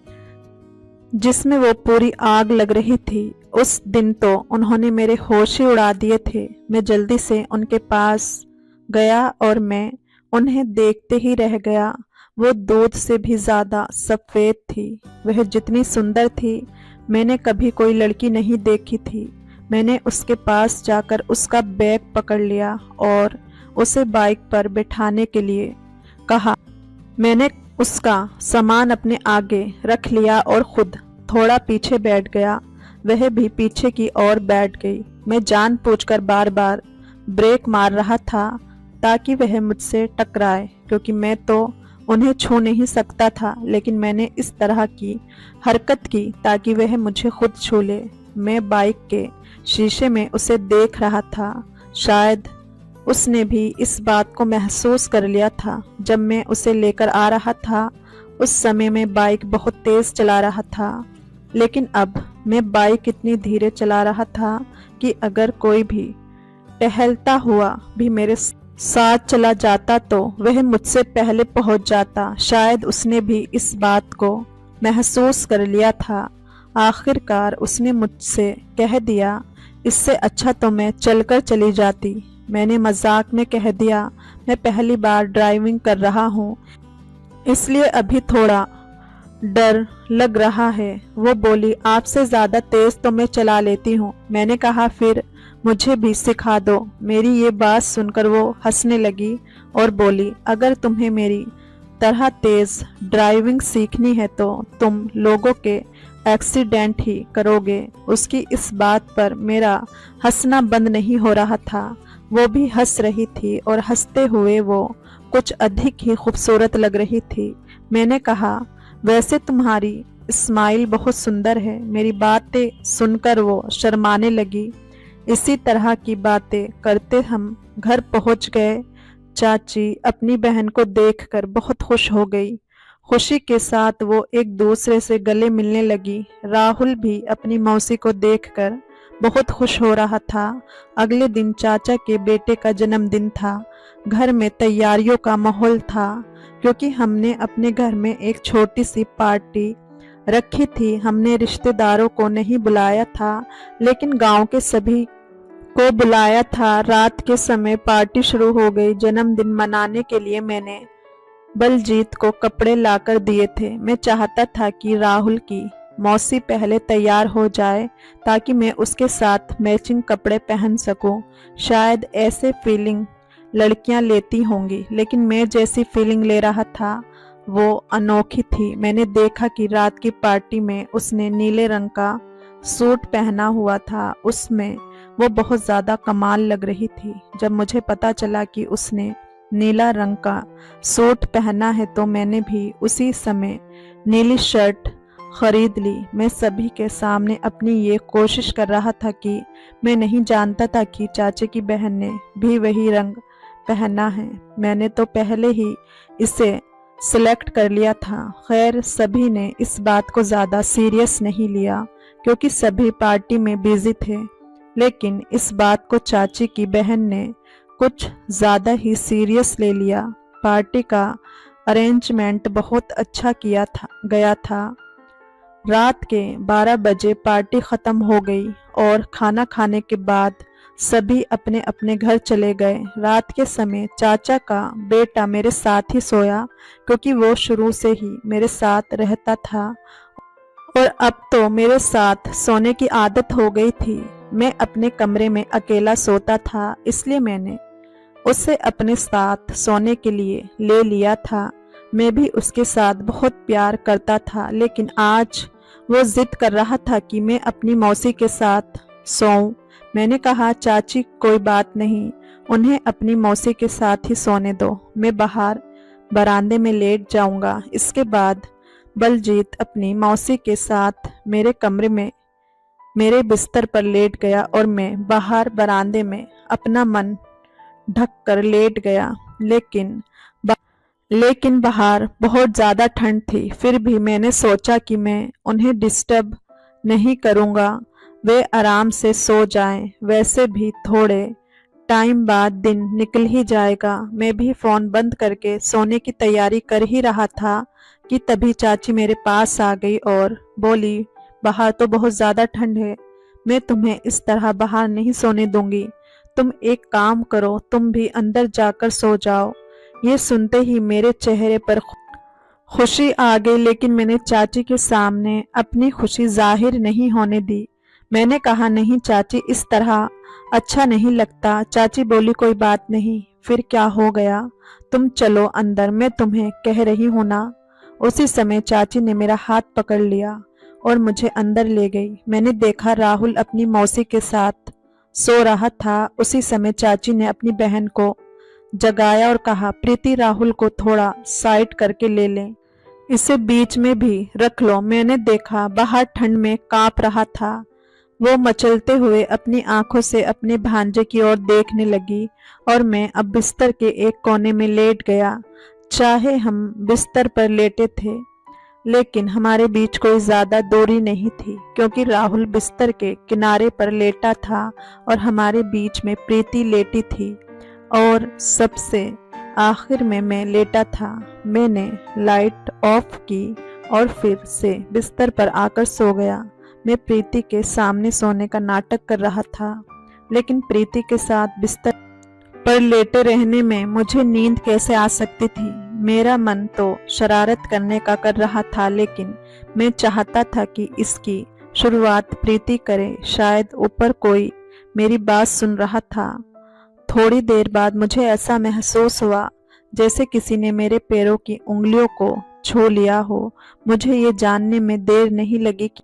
Speaker 2: जिसमें वो पूरी आग लग रही थी। उस दिन तो उन्होंने मेरे होश ही उड़ा दिए थे। मैं जल्दी से उनके पास गया और मैं उन्हें देखते ही रह गया। वो दूध से भी ज़्यादा सफ़ेद थी। वह जितनी सुंदर थी मैंने कभी कोई लड़की नहीं देखी थी। मैंने उसके पास जाकर उसका बैग पकड़ लिया और उसे बाइक पर बैठाने के लिए कहा। मैंने उसका सामान अपने आगे रख लिया और खुद थोड़ा पीछे बैठ गया। वह भी पीछे की ओर बैठ गई। मैं जानबूझकर बार बार ब्रेक मार रहा था ताकि वह मुझसे टकराए, क्योंकि मैं तो उन्हें छू नहीं सकता था, लेकिन मैंने इस तरह की हरकत की ताकि वह मुझे खुद छू ले। मैं बाइक के शीशे में उसे देख रहा था। शायद उसने भी इस बात को महसूस कर लिया था। जब मैं उसे लेकर आ रहा था उस समय मैं बाइक बहुत तेज़ चला रहा था, लेकिन अब मैं बाइक इतनी धीरे चला रहा था कि अगर कोई भी टहलता हुआ भी मेरे साथ चला जाता तो वह मुझसे पहले पहुंच जाता। शायद उसने भी इस बात को महसूस कर लिया था। आखिरकार उसने मुझसे कह दिया, इससे अच्छा तो मैं चलकर चली जाती। मैंने मजाक में कह दिया, मैं पहली बार ड्राइविंग कर रहा हूँ, इसलिए अभी थोड़ा डर लग रहा है। वो बोली, आपसे ज़्यादा तेज़ तो मैं चला लेती हूँ। मैंने कहा, फिर मुझे भी सिखा दो। मेरी ये बात सुनकर वो हंसने लगी और बोली, अगर तुम्हें मेरी तरह तेज़ ड्राइविंग सीखनी है तो तुम लोगों के एक्सीडेंट ही करोगे। उसकी इस बात पर मेरा हंसना बंद नहीं हो रहा था। वो भी हंस रही थी और हंसते हुए वो कुछ अधिक ही खूबसूरत लग रही थी। मैंने कहा, वैसे तुम्हारी स्माइल बहुत सुंदर है। मेरी बातें सुनकर वो शर्माने लगी। इसी तरह की बातें करते हम घर पहुंच गए। चाची अपनी बहन को देखकर बहुत खुश हो गई। खुशी के साथ वो एक दूसरे से गले मिलने लगी। राहुल भी अपनी मौसी को देखकर बहुत खुश हो रहा था। अगले दिन चाचा के बेटे का जन्मदिन था। घर में तैयारियों का माहौल था, क्योंकि हमने अपने घर में एक छोटी सी पार्टी रखी थी। हमने रिश्तेदारों को नहीं बुलाया था, लेकिन गांव के सभी को बुलाया था। रात के समय पार्टी शुरू हो गई। जन्मदिन मनाने के लिए मैंने बलजीत को कपड़े लाकर दिए थे। मैं चाहता था कि राहुल की मौसी पहले तैयार हो जाए ताकि मैं उसके साथ मैचिंग कपड़े पहन सकूं। शायद ऐसे फीलिंग लड़कियां लेती होंगी, लेकिन मैं जैसी फीलिंग ले रहा था वो अनोखी थी। मैंने देखा कि रात की पार्टी में उसने नीले रंग का सूट पहना हुआ था। उसमें वो बहुत ज़्यादा कमाल लग रही थी। जब मुझे पता चला कि उसने नीला रंग का सूट पहना है तो मैंने भी उसी समय नीली शर्ट खरीद ली। मैं सभी के सामने अपनी ये कोशिश कर रहा था कि मैं नहीं जानता था कि चाचे की बहन ने भी वही रंग पहना है। मैंने तो पहले ही इसे सिलेक्ट कर लिया था। खैर, सभी ने इस बात को ज़्यादा सीरियस नहीं लिया, क्योंकि सभी पार्टी में बिजी थे। लेकिन इस बात को चाची की बहन ने कुछ ज़्यादा ही सीरियस ले लिया। पार्टी का अरेंजमेंट बहुत अच्छा किया गया था। रात के 12 बजे पार्टी ख़त्म हो गई और खाना खाने के बाद सभी अपने अपने घर चले गए। रात के समय चाचा का बेटा मेरे साथ ही सोया, क्योंकि वो शुरू से ही मेरे साथ रहता था और अब तो मेरे साथ सोने की आदत हो गई थी। मैं अपने कमरे में अकेला सोता था, इसलिए मैंने उसे अपने साथ सोने के लिए ले लिया था। मैं भी उसके साथ बहुत प्यार करता था, लेकिन आज वो जिद कर रहा था कि मैं अपनी मौसी के साथ सोऊं। मैंने कहा, चाची कोई बात नहीं, उन्हें अपनी मौसी के साथ ही सोने दो, मैं बाहर बरामदे में लेट जाऊंगा। इसके बाद बलजीत अपनी मौसी के साथ मेरे कमरे में मेरे बिस्तर पर लेट गया और मैं बाहर बरामदे में अपना मन ढक कर लेट गया। लेकिन बाहर बहुत ज़्यादा ठंड थी। फिर भी मैंने सोचा कि मैं उन्हें डिस्टर्ब नहीं करूँगा, वे आराम से सो जाएं। वैसे भी थोड़े टाइम बाद दिन निकल ही जाएगा। मैं भी फ़ोन बंद करके सोने की तैयारी कर ही रहा था कि तभी चाची मेरे पास आ गई और बोली, बाहर तो बहुत ज़्यादा ठंड है, मैं तुम्हें इस तरह बाहर नहीं सोने दूंगी। तुम एक काम करो, तुम भी अंदर जाकर सो जाओ। ये सुनते ही मेरे चेहरे पर खुशी आ गई, लेकिन मैंने चाची के सामने अपनी खुशी जाहिर नहीं होने दी। मैंने कहा, नहीं चाची, इस तरह अच्छा नहीं लगता। चाची बोली, कोई बात नहीं, फिर क्या हो गया, तुम चलो अंदर, मैं तुम्हें कह रही हूं ना। उसी समय चाची ने मेरा हाथ पकड़ लिया और मुझे अंदर ले गई। मैंने देखा राहुल अपनी मौसी के साथ सो रहा था। उसी समय चाची ने अपनी बहन को जगाया और कहा, प्रीति, राहुल को थोड़ा साइड करके ले लें, इसे बीच में भी रख लो। मैंने देखा बाहर ठंड में कांप रहा था। वो मचलते हुए अपनी आंखों से अपने भांजे की ओर देखने लगी और मैं अब बिस्तर के एक कोने में लेट गया। चाहे हम बिस्तर पर लेटे थे, लेकिन हमारे बीच कोई ज्यादा दूरी नहीं थी, क्योंकि राहुल बिस्तर के किनारे पर लेटा था और हमारे बीच में प्रीति लेटी थी और सबसे आखिर में मैं लेटा था। मैंने लाइट ऑफ की और फिर से बिस्तर पर आकर सो गया। मैं प्रीति के सामने सोने का नाटक कर रहा था, लेकिन प्रीति के साथ बिस्तर पर लेटे रहने में मुझे नींद कैसे आ सकती थी। मेरा मन तो शरारत करने का कर रहा था, लेकिन मैं चाहता था कि इसकी शुरुआत प्रीति करे। शायद ऊपर कोई मेरी बात सुन रहा था। थोड़ी देर बाद मुझे ऐसा महसूस हुआ जैसे किसी ने मेरे पैरों की उंगलियों को छू लिया हो। मुझे ये जानने में देर नहीं लगी कि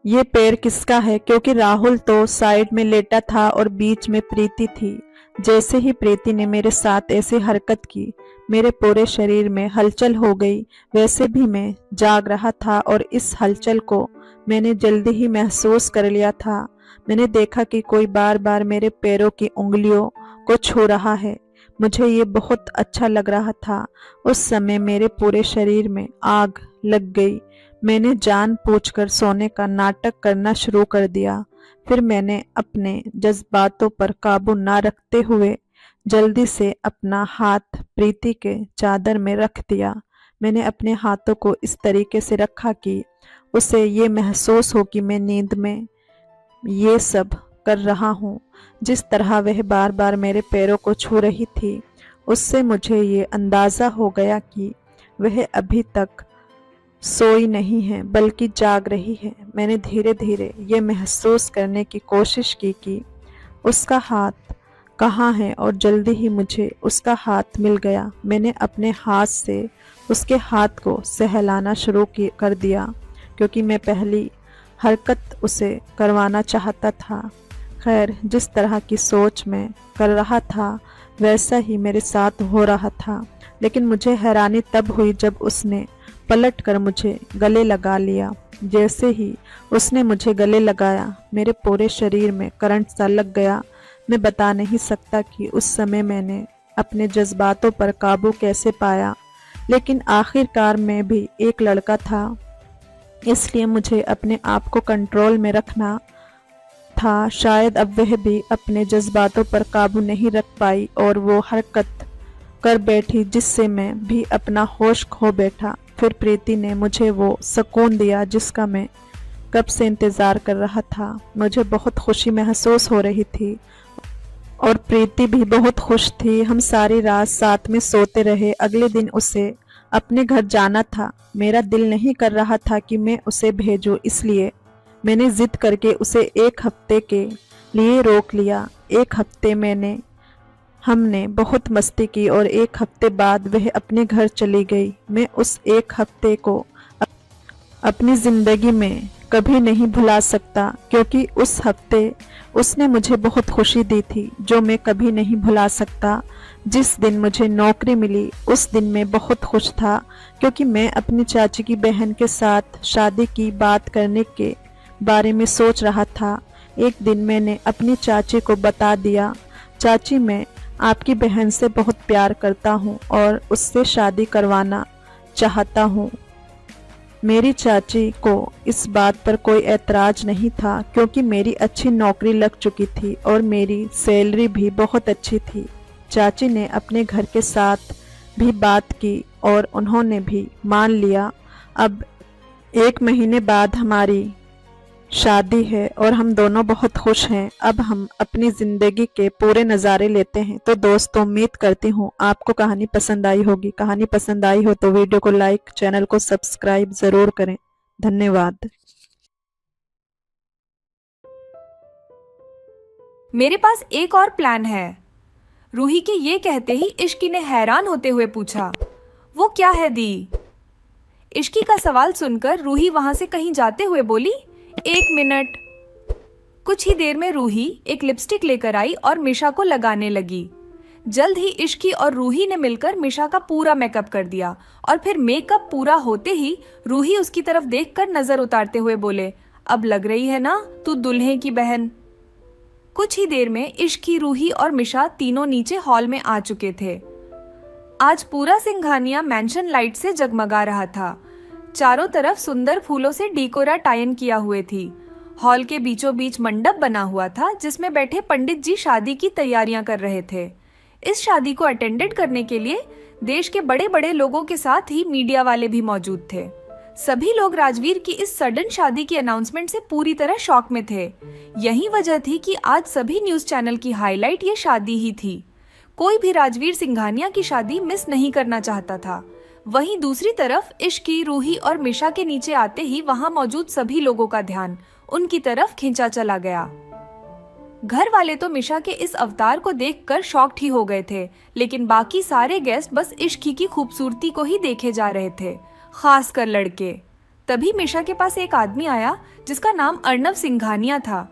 Speaker 2: ये पैर किसका है, क्योंकि राहुल तो साइड में लेटा था और बीच में प्रीति थी। जैसे ही प्रीति ने मेरे साथ ऐसी हरकत की, मेरे पूरे शरीर में हलचल हो गई। वैसे भी मैं जाग रहा था और इस हलचल को मैंने जल्दी ही महसूस कर लिया था। मैंने देखा कि कोई बार बार मेरे पैरों की उंगलियों को छू रहा है। मुझे ये बहुत अच्छा लग रहा था। उस समय मेरे पूरे शरीर में आग लग गई। मैंने जानबूझकर सोने का नाटक करना शुरू कर दिया। फिर मैंने अपने जज्बातों पर काबू ना रखते हुए जल्दी से अपना हाथ प्रीति के चादर में रख दिया। मैंने अपने हाथों को इस तरीके से रखा कि उसे ये महसूस हो कि मैं नींद में ये सब कर रहा हूँ। जिस तरह वह बार बार मेरे पैरों को छू रही थी, उससे मुझे ये अंदाज़ा हो गया कि वह अभी तक सोई नहीं है, बल्कि जाग रही है। मैंने धीरे धीरे ये महसूस करने की कोशिश की कि उसका हाथ कहाँ है और जल्दी ही मुझे उसका हाथ मिल गया। मैंने अपने हाथ से उसके हाथ को सहलाना शुरू कर दिया, क्योंकि मैं पहली हरकत उसे करवाना चाहता था। खैर, जिस तरह की सोच मैं कर रहा था वैसा ही मेरे साथ हो रहा था, लेकिन मुझे हैरानी तब हुई जब उसने पलट कर मुझे गले लगा लिया। जैसे ही उसने मुझे गले लगाया, मेरे पूरे शरीर में करंट सा लग गया। मैं बता नहीं सकता कि उस समय मैंने अपने जज्बातों पर काबू कैसे पाया, लेकिन आखिरकार मैं भी एक लड़का था, इसलिए मुझे अपने आप को कंट्रोल में रखना था, शायद अब वह भी अपने जज्बातों पर काबू नहीं रख पाई और वो हरकत कर बैठी जिससे मैं भी अपना होश खो बैठा। फिर प्रीति ने मुझे वो सुकून दिया जिसका मैं कब से इंतज़ार कर रहा था। मुझे बहुत खुशी महसूस हो रही थी और प्रीति भी बहुत खुश थी। हम सारी रात साथ में सोते रहे। अगले दिन उसे अपने घर जाना था। मेरा दिल नहीं कर रहा था कि मैं उसे भेजूं, इसलिए मैंने जिद करके उसे 1 हफ्ते के लिए रोक लिया। 1 हफ्ते हमने बहुत मस्ती की और 1 हफ्ते बाद वह अपने घर चली गई। मैं उस 1 हफ्ते को अपनी ज़िंदगी में कभी नहीं भुला सकता, क्योंकि उस हफ्ते उसने मुझे बहुत खुशी दी थी जो मैं कभी नहीं भुला सकता। जिस दिन मुझे नौकरी मिली उस दिन मैं बहुत खुश था, क्योंकि मैं अपनी चाची की बहन के साथ शादी की बात करने के बारे में सोच रहा था। एक दिन मैंने अपनी चाची को बता दिया, चाची मैं आपकी बहन से बहुत प्यार करता हूँ और उससे शादी करवाना चाहता हूँ। मेरी चाची को इस बात पर कोई ऐतराज़ नहीं था, क्योंकि मेरी अच्छी नौकरी लग चुकी थी और मेरी सैलरी भी बहुत अच्छी थी। चाची ने अपने घर के साथ भी बात की और उन्होंने भी मान लिया। अब 1 महीने बाद हमारी शादी है और हम दोनों बहुत खुश हैं। अब हम अपनी ज़िंदगी के पूरे नज़ारे लेते हैं। तो दोस्तों, उम्मीद करती हूँ आपको कहानी पसंद आई होगी। कहानी पसंद आई हो तो वीडियो को लाइक, चैनल को सब्सक्राइब ज़रूर करें। धन्यवाद।
Speaker 3: मेरे पास एक और प्लान है। रूही के ये कहते ही इश्की ने हैरान होते हुए पूछा, वो क्या है दी? इश्की का सवाल सुनकर रूही वहां से कहीं जाते हुए बोली, 1 मिनट। कुछ ही देर में रूही एक लिपस्टिक लेकर आई और मिशा को लगाने लगी। जल्द ही इश्की और रूही ने मिलकर मिशा का पूरा मेकअप कर दिया और फिर मेकअप पूरा होते ही रूही उसकी तरफ देखकर नजर उतारते हुए बोले, अब लग रही है ना तू दुल्हे की बहन। कुछ ही देर में इश्की, रूही और मिशा तीनों नीचे हॉल में आ चुके थे। आज पूरा सिंघानिया मैंशन लाइट से जगमगा रहा था। चारों तरफ सुंदर फूलों से डेकोरेट टाइन किया हुए थी। हॉल के बीचों बीच मंडप बना हुआ था जिसमें बैठे पंडित जी शादी की तैयारियां कर रहे थे। इस शादी को अटेंडेड करने के लिए देश के बड़े बड़े लोगों के साथ ही मीडिया वाले भी मौजूद थे। सभी लोग राजवीर की इस सडन शादी की अनाउंसमेंट से पूरी तरह शॉक में थे। यही वजह थी कि आज सभी न्यूज चैनल की हाईलाइट ये शादी ही थी। कोई भी राजवीर सिंघानिया की शादी मिस नहीं करना चाहता था। वहीं दूसरी तरफ इश्की, रूही और मिशा के नीचे आते ही वहां मौजूद सभी लोगों का ध्यान उनकी तरफ खींचा चला गया। घर वाले तो मिशा के इस अवतार को देखकर शॉक्ड ही हो गए थे, लेकिन बाकी सारे गेस्ट बस इश्की की खूबसूरती को ही देखे जा रहे थे, खासकर लड़के। तभी मिशा के पास एक आदमी आया जिसका नाम अर्नव सिंघानिया था।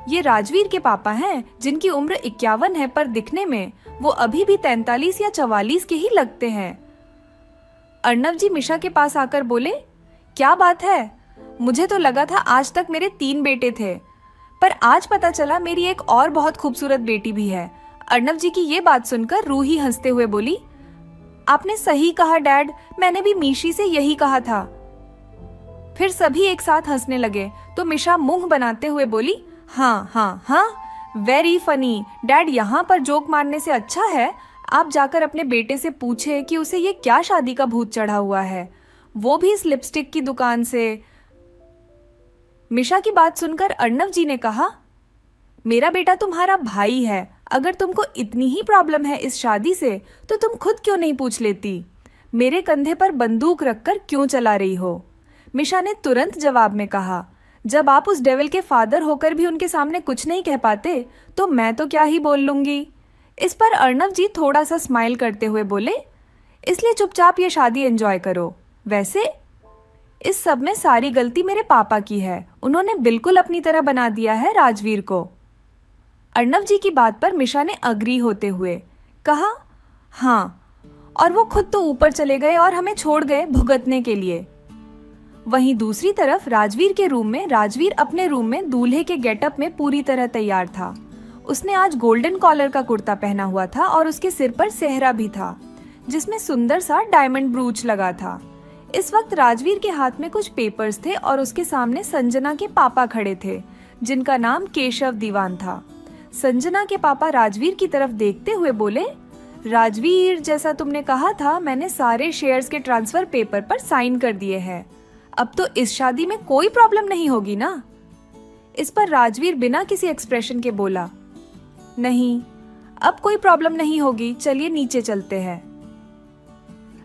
Speaker 3: ये राजवीर के पापा हैं, जिनकी उम्र 51 है, पर दिखने में वो अभी भी 43 या 44 के ही लगते हैं। अर्नव जी मिशा के पास आकर बोले, क्या बात है, मुझे तो लगा था आज तक मेरे 3 बेटे थे, पर आज पता चला मेरी एक और बहुत खूबसूरत बेटी भी है। अर्नव जी की ये बात सुनकर रूही हंसते हुए बोली, आपने सही कहा डैड, मैंने भी मीशी से यही कहा था। फिर सभी एक साथ हंसने लगे तो मिशा मुंह बनाते हुए बोली, हाँ हाँ हाँ, वेरी फनी डैड, यहाँ पर जोक मारने से अच्छा है आप जाकर अपने बेटे से पूछे कि उसे ये क्या शादी का भूत चढ़ा हुआ है, वो भी इस लिपस्टिक की दुकान से। मिशा की बात सुनकर अर्नव जी ने कहा, मेरा बेटा तुम्हारा भाई है, अगर तुमको इतनी ही प्रॉब्लम है इस शादी से तो तुम खुद क्यों नहीं पूछ लेती? मेरे कंधे पर बंदूक रखकर क्यों चला रही हो? मिशा ने तुरंत जवाब में कहा, जब आप उस डेविल के फादर होकर भी उनके सामने कुछ नहीं कह पाते तो मैं तो क्या ही बोल लूंगी। इस पर अर्नव जी थोड़ा सा स्माइल करते हुए बोले, इसलिए चुपचाप ये शादी एंजॉय करो। वैसे इस सब में सारी गलती मेरे पापा की है, उन्होंने बिल्कुल अपनी तरह बना दिया है राजवीर को। अर्नव जी की बात पर मिशा ने अग्री होते हुए कहा, हाँ, और वो खुद तो ऊपर चले गए और हमें छोड़ गए भुगतने के लिए। वहीं दूसरी तरफ राजवीर के रूम में राजवीर अपने रूम में दूल्हे के गेटअप में पूरी तरह तैयार था। उसने आज गोल्डन कॉलर का कुर्ता पहना हुआ था और उसके सिर पर सेहरा भी था जिसमें सुंदर सा डायमंड ब्रूच लगा था। इस वक्त राजवीर के हाथ में कुछ पेपर्स थे और उसके सामने संजना के पापा खड़े थे जिनका नाम केशव दीवान था। संजना के पापा राजवीर की तरफ देखते हुए बोले, राजवीर, जैसा तुमने कहा था, मैंने सारे शेयर्स के ट्रांसफर पेपर पर साइन कर दिए हैं। अब तो इस शादी में कोई प्रॉब्लम नहीं होगी ना? इस पर राजवीर बिना किसी एक्सप्रेशन के बोला, नहीं, अब कोई प्रॉब्लम नहीं होगी, चलिए नीचे चलते हैं।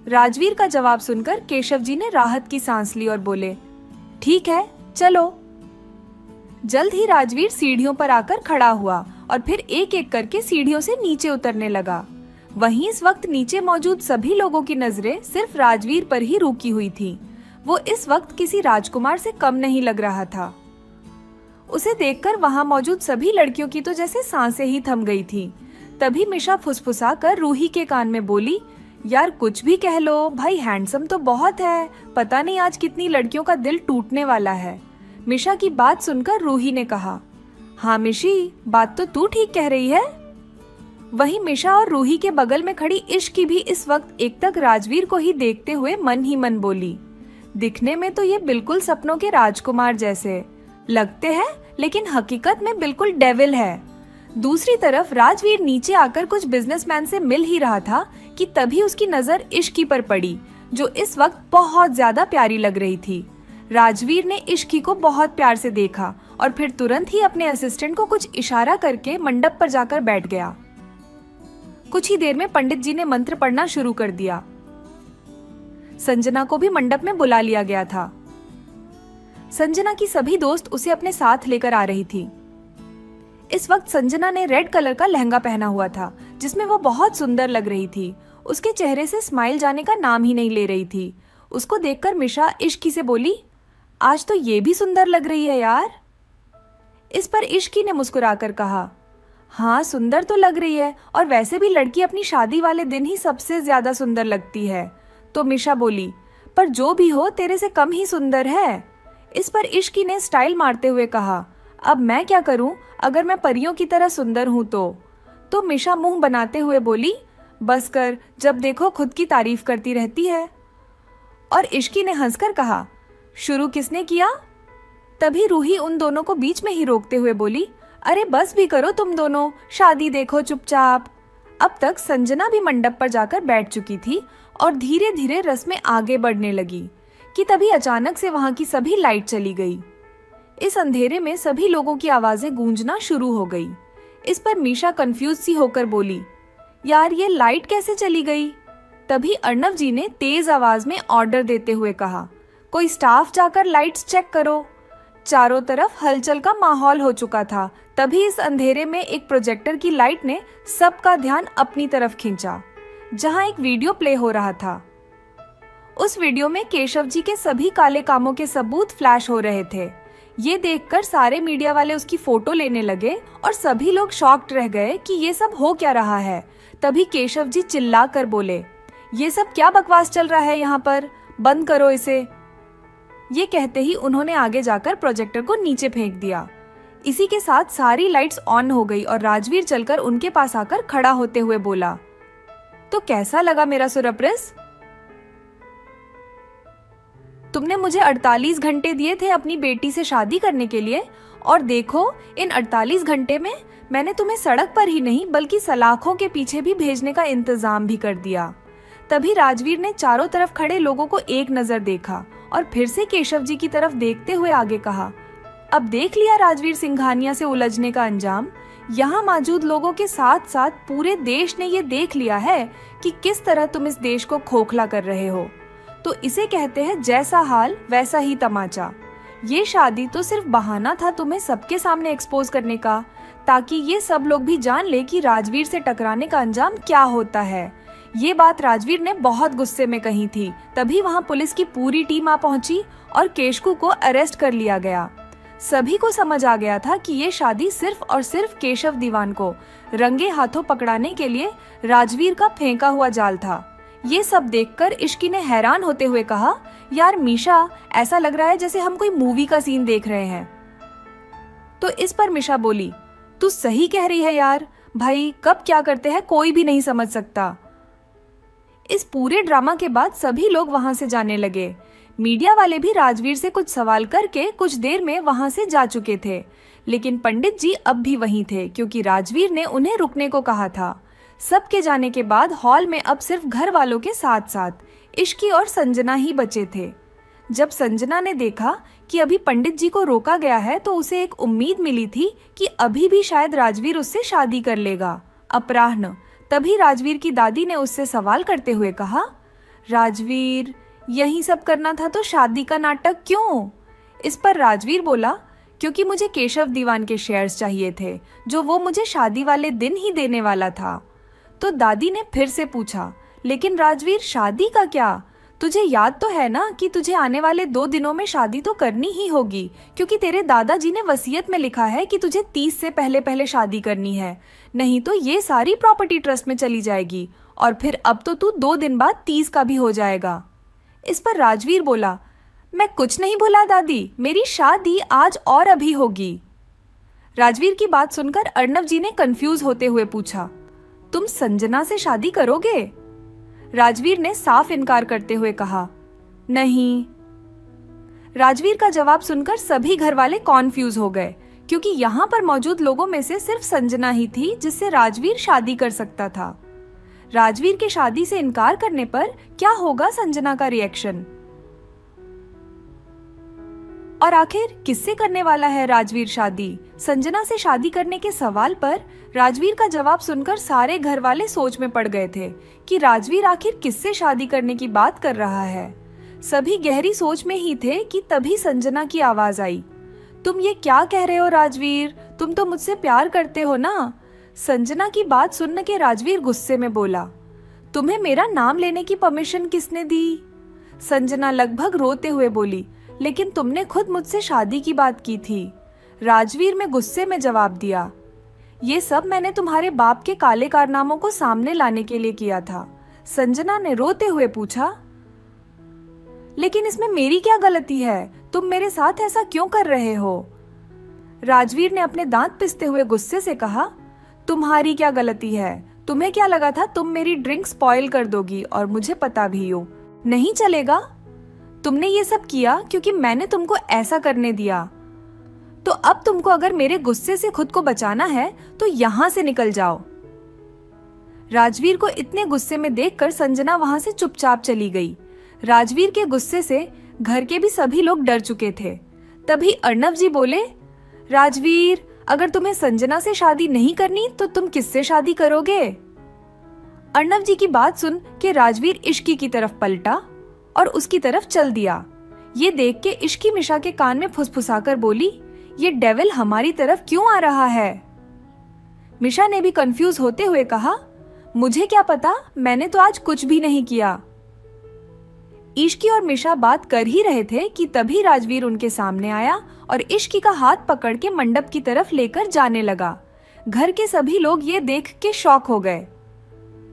Speaker 3: राजवीर का जवाब सुनकर केशव जी ने राहत की सांस ली और बोले, ठीक है, चलो। जल्द ही राजवीर सीढ़ियों पर आकर खड़ा हुआ और फिर एक एक करके सीढ़ियों से नीचे उतरने लगा। वहीं इस वक्त नीचे मौजूद सभी लोगों की नजरें सिर्फ राजवीर पर ही रुकी हुई थी। वो इस वक्त किसी राजकुमार से कम नहीं लग रहा था। उसे देखकर वहां मौजूद सभी लड़कियों की तो जैसे सांसें ही थम गई थी। तभी मिशा फुसफुसा कर रूही के कान में बोली, यार कुछ भी कह लो, भाई हैंडसम तो बहुत है, पता नहीं आज कितनी लड़कियों का दिल टूटने वाला है। मिशा की बात सुनकर रूही ने कहा, हाँ मिशी, बात तो तू ठीक कह रही है। वहीं मिशा और रूही के बगल में खड़ी इश्की भी इस वक्त एकटक राजवीर को ही देखते हुए मन ही मन बोली, दिखने में तो ये बिल्कुल सपनों के राजकुमार जैसे लगते हैं, लेकिन हकीकत में बिल्कुल डेविल है। दूसरी तरफ राजवीर नीचे आकर कुछ बिजनेसमैन से मिल ही रहा था कि तभी उसकी नजर इश्की पर पड़ी, जो इस वक्त बहुत ज्यादा प्यारी लग रही थी। राजवीर ने इश्की को बहुत प्यार से देखा और फिर तुरंत ही अपने असिस्टेंट को कुछ इशारा करके मंडप पर जाकर बैठ गया। कुछ ही देर में पंडित जी ने मंत्र पढ़ना शुरू कर दिया। संजना को भी मंडप में बुला लिया गया था। संजना की सभी दोस्त उसे अपने साथ लेकर आ रही थी। इस वक्त संजना ने रेड कलर का लहंगा पहना हुआ था, जिसमें वो बहुत सुंदर लग रही थी। उसके चेहरे से स्माइल जाने का नाम ही नहीं ले रही थी। उसको देखकर मिशा इश्की से बोली, आज तो ये भी सुंदर लग रही है यार। इस पर इश्की ने मुस्कुराकर कहा, हाँ सुंदर तो लग रही है, और वैसे भी लड़की अपनी शादी वाले दिन ही सबसे ज्यादा सुंदर लगती है। तो मिशा बोली, पर जो भी हो तेरे से कम ही सुंदर है। इस पर इश्की ने स्टाइल मारते हुए कहा, अब मैं क्या करूं, अगर मैं परियों की तरह सुंदर हूं तो मिशा मुंह बनाते हुए बोली, बस कर, जब देखो खुद की तारीफ करती रहती है। और इश्की ने हंसकर कहा, शुरू किसने किया? तभी रूही उन दोनों को बीच में ही रोकते हुए बोली, अरे बस भी करो तुम दोनों, शादी देखो चुपचाप। अब तक संजना भी मंडप पर जाकर बैठ चुकी थी और धीरे धीरे रस्में आगे बढ़ने लगी कि तभी अचानक से वहां की सभी लाइट चली गई। इस अंधेरे में सभी लोगों की आवाजें गूंजना शुरू हो गई। इस पर मीशा कंफ्यूज सी होकर बोली, यार ये लाइट कैसे चली गई? तभी अर्णव जी ने तेज आवाज में ऑर्डर देते हुए कहा, कोई स्टाफ जाकर लाइट्स चेक करो। चारों तरफ हलचल का माहौल हो चुका था। तभी इस अंधेरे में एक प्रोजेक्टर की लाइट ने सबका ध्यान अपनी तरफ खींचा, जहां एक वीडियो प्ले हो रहा था। उस वीडियो में केशव जी के सभी काले कामों के सबूत फ्लैश हो रहे थे। ये देखकर सारे मीडिया वाले उसकी फोटो लेने लगे और सभी लोग शॉक्ड रह गए कि ये सब हो क्या रहा है। तभी केशव जी चिल्ला कर बोले, ये सब क्या बकवास चल रहा है यहाँ पर, बंद करो इसे। ये कहते ही उन्होंने आगे जाकर प्रोजेक्टर को नीचे फेंक दिया। इसी के साथ सारी लाइट्स ऑन हो गई और राजवीर चलकर उनके पास आकर खड़ा होते हुए बोला, तो कैसा लगा मेरा सरप्राइज? तुमने मुझे 48 घंटे दिए थे अपनी बेटी से शादी करने के लिए, और देखो इन 48 घंटे में मैंने तुम्हें सड़क पर ही नहीं बल्कि सलाखों के पीछे भी भेजने का इंतजाम भी कर दिया। तभी राजवीर ने चारों तरफ खड़े लोगों को एक नजर देखा और फिर से केशव जी की तरफ देखते हुए आगे कहा, अब देख लिया राजवीर सिंघानिया से उलझने का अंजाम। यहाँ मौजूद लोगों के साथ साथ पूरे देश ने ये देख लिया है कि किस तरह तुम इस देश को खोखला कर रहे हो। तो इसे कहते हैं जैसा हाल वैसा ही तमाचा। ये शादी तो सिर्फ बहाना था तुम्हें सबके सामने एक्सपोज करने का, ताकि ये सब लोग भी जान ले कि राजवीर से टकराने का अंजाम क्या होता है। ये बात राजवीर ने बहुत गुस्से में कही थी। तभी वहाँ पुलिस की पूरी टीम आ पहुंची और केशकू को अरेस्ट कर लिया गया। सभी को समझ आ गया था कि ये शादी सिर्फ और सिर्फ केशव दीवान को रंगे हाथों पकड़ाने के लिए राजवीर का फेंका हुआ जाल था। ये सब देखकर इश्की ने हैरान होते हुए कहा, यार मीशा, ऐसा लग रहा है जैसे हम कोई मूवी का सीन देख रहे हैं। तो इस पर मिशा बोली, तू सही कह रही है यार, भाई कब क्या करते हैं कोई भी नहीं समझ सकता। इस पूरे ड्रामा के बाद सभी लोग वहां से जाने लगे। मीडिया वाले भी राजवीर से कुछ सवाल करके कुछ देर में वहां से जा चुके थे। लेकिन पंडित जी अब भी वहीं थे क्योंकि राजवीर ने उन्हें रुकने को कहा था। सबके जाने के बाद हॉल में अब सिर्फ घर वालों के साथ साथ इश्की और संजना ही बचे थे। जब संजना ने देखा कि अभी पंडित जी को रोका गया है तो उसे एक उम्मीद मिली थी कि अभी भी शायद राजवीर उससे शादी कर लेगा। अपराह्न, तभी राजवीर की दादी ने उससे सवाल करते हुए कहा, राजवीर, यही सब करना था तो शादी का नाटक क्यों? इस पर राजवीर बोला, क्योंकि मुझे केशव दीवान के शेयर्स चाहिए थे जो वो मुझे शादी वाले दिन ही देने वाला था। तो दादी ने फिर से पूछा, लेकिन राजवीर, शादी का क्या? तुझे याद तो है ना कि तुझे आने वाले 2 दिनों में शादी तो करनी ही होगी, क्योंकि तेरे दादाजी ने वसीयत में लिखा है कि तुझे 30 से पहले पहले शादी करनी है, नहीं तो ये सारी प्रॉपर्टी ट्रस्ट में चली जाएगी और फिर अब तो तू 2 दिन बाद 30 का भी हो जाएगा। इस पर राजवीर बोला, मैं कुछ नहीं भूला दादी, मेरी शादी आज और अभी होगी। राजवीर की बात सुनकर अर्णव जी ने कंफ्यूज होते हुए पूछा, तुम संजना से शादी करोगे? राजवीर ने साफ इनकार करते हुए कहा, नहीं। राजवीर का जवाब सुनकर सभी घर वाले कॉन्फ्यूज हो गए, क्योंकि यहाँ पर मौजूद लोगों में से सिर्फ संजना ही थी जिससे राजवीर शादी कर सकता था। राजवीर के शादी से इनकार करने पर क्या होगा संजना का रिएक्शन? और आखिर किससे करने वाला है राजवीर शादी? संजना से शादी करने के सवाल पर राजवीर का जवाब सुनकर सारे घर वाले सोच में पड़ गए थे कि राजवीर आखिर किससे शादी करने की बात कर रहा है। सभी गहरी सोच में ही थे कि तभी संजना की आवाज आई, तुम ये क्या कह रहे हो राजवीर? तुम तो मुझसे प्यार करते हो ना? संजना की बात सुनने के राजवीर गुस्से में बोला, तुम्हें मेरा नाम लेने की परमिशन किसने दी? संजना लगभग रोते हुए बोली, लेकिन तुमने खुद मुझसे शादी की बात की थी। राजवीर में गुस्से में जवाब दिया, ये सब मैंने तुम्हारे बाप के काले कारनामों को सामने लाने के लिए किया था। संजना ने रोते हुए पूछा, लेकिन इसमें मेरी क्या गलती है? तुम मेरे साथ ऐसा क्यों कर रहे हो? राजवीर ने अपने दांत पिसते हुए गुस्से से कहा, तुम्हारी क्या गलती है? तुम्हें क्या लगा था तुम मेरी ड्रिंक स्पॉइल कर दोगी? और मुझे पता भी हो नहीं चलेगा। तुमने ये सब किया क्योंकि मैंने तुमको ऐसा करने दिया। तो अब तुमको अगर मेरे गुस्से से खुद को बचाना है तो यहां से निकल जाओ। राजवीर को इतने गुस्से में देखकर संजना वहां से चुपचाप चली गई। राजवीर के गुस्से से घर के भी सभी लोग डर चुके थे। तभी अर्णव जी बोले, राजवीर, अगर तुम्हें संजना से शादी नहीं करनी तो तुम किससे शादी करोगे? अर्णव जी की बात सुन के राजवीर इश्की की तरफ पलटा और उसकी तरफ चल दिया। ये देख के इश्की मिशा के कान में फुसफुसाकर बोली, ये डेविल हमारी तरफ क्यों आ रहा है? मिशा ने भी कंफ्यूज होते हुए कहा, मुझे क्या पता, मैंने तो आज कुछ भी नहीं किया। इश्की और मिशा बात कर ही रहे थे कि तभी राजवीर उनके सामने आया और इश्की का हाथ पकड़ के मंडप की तरफ लेकर जाने लगा। घर के सभी लोग ये देख के शॉक हो गए।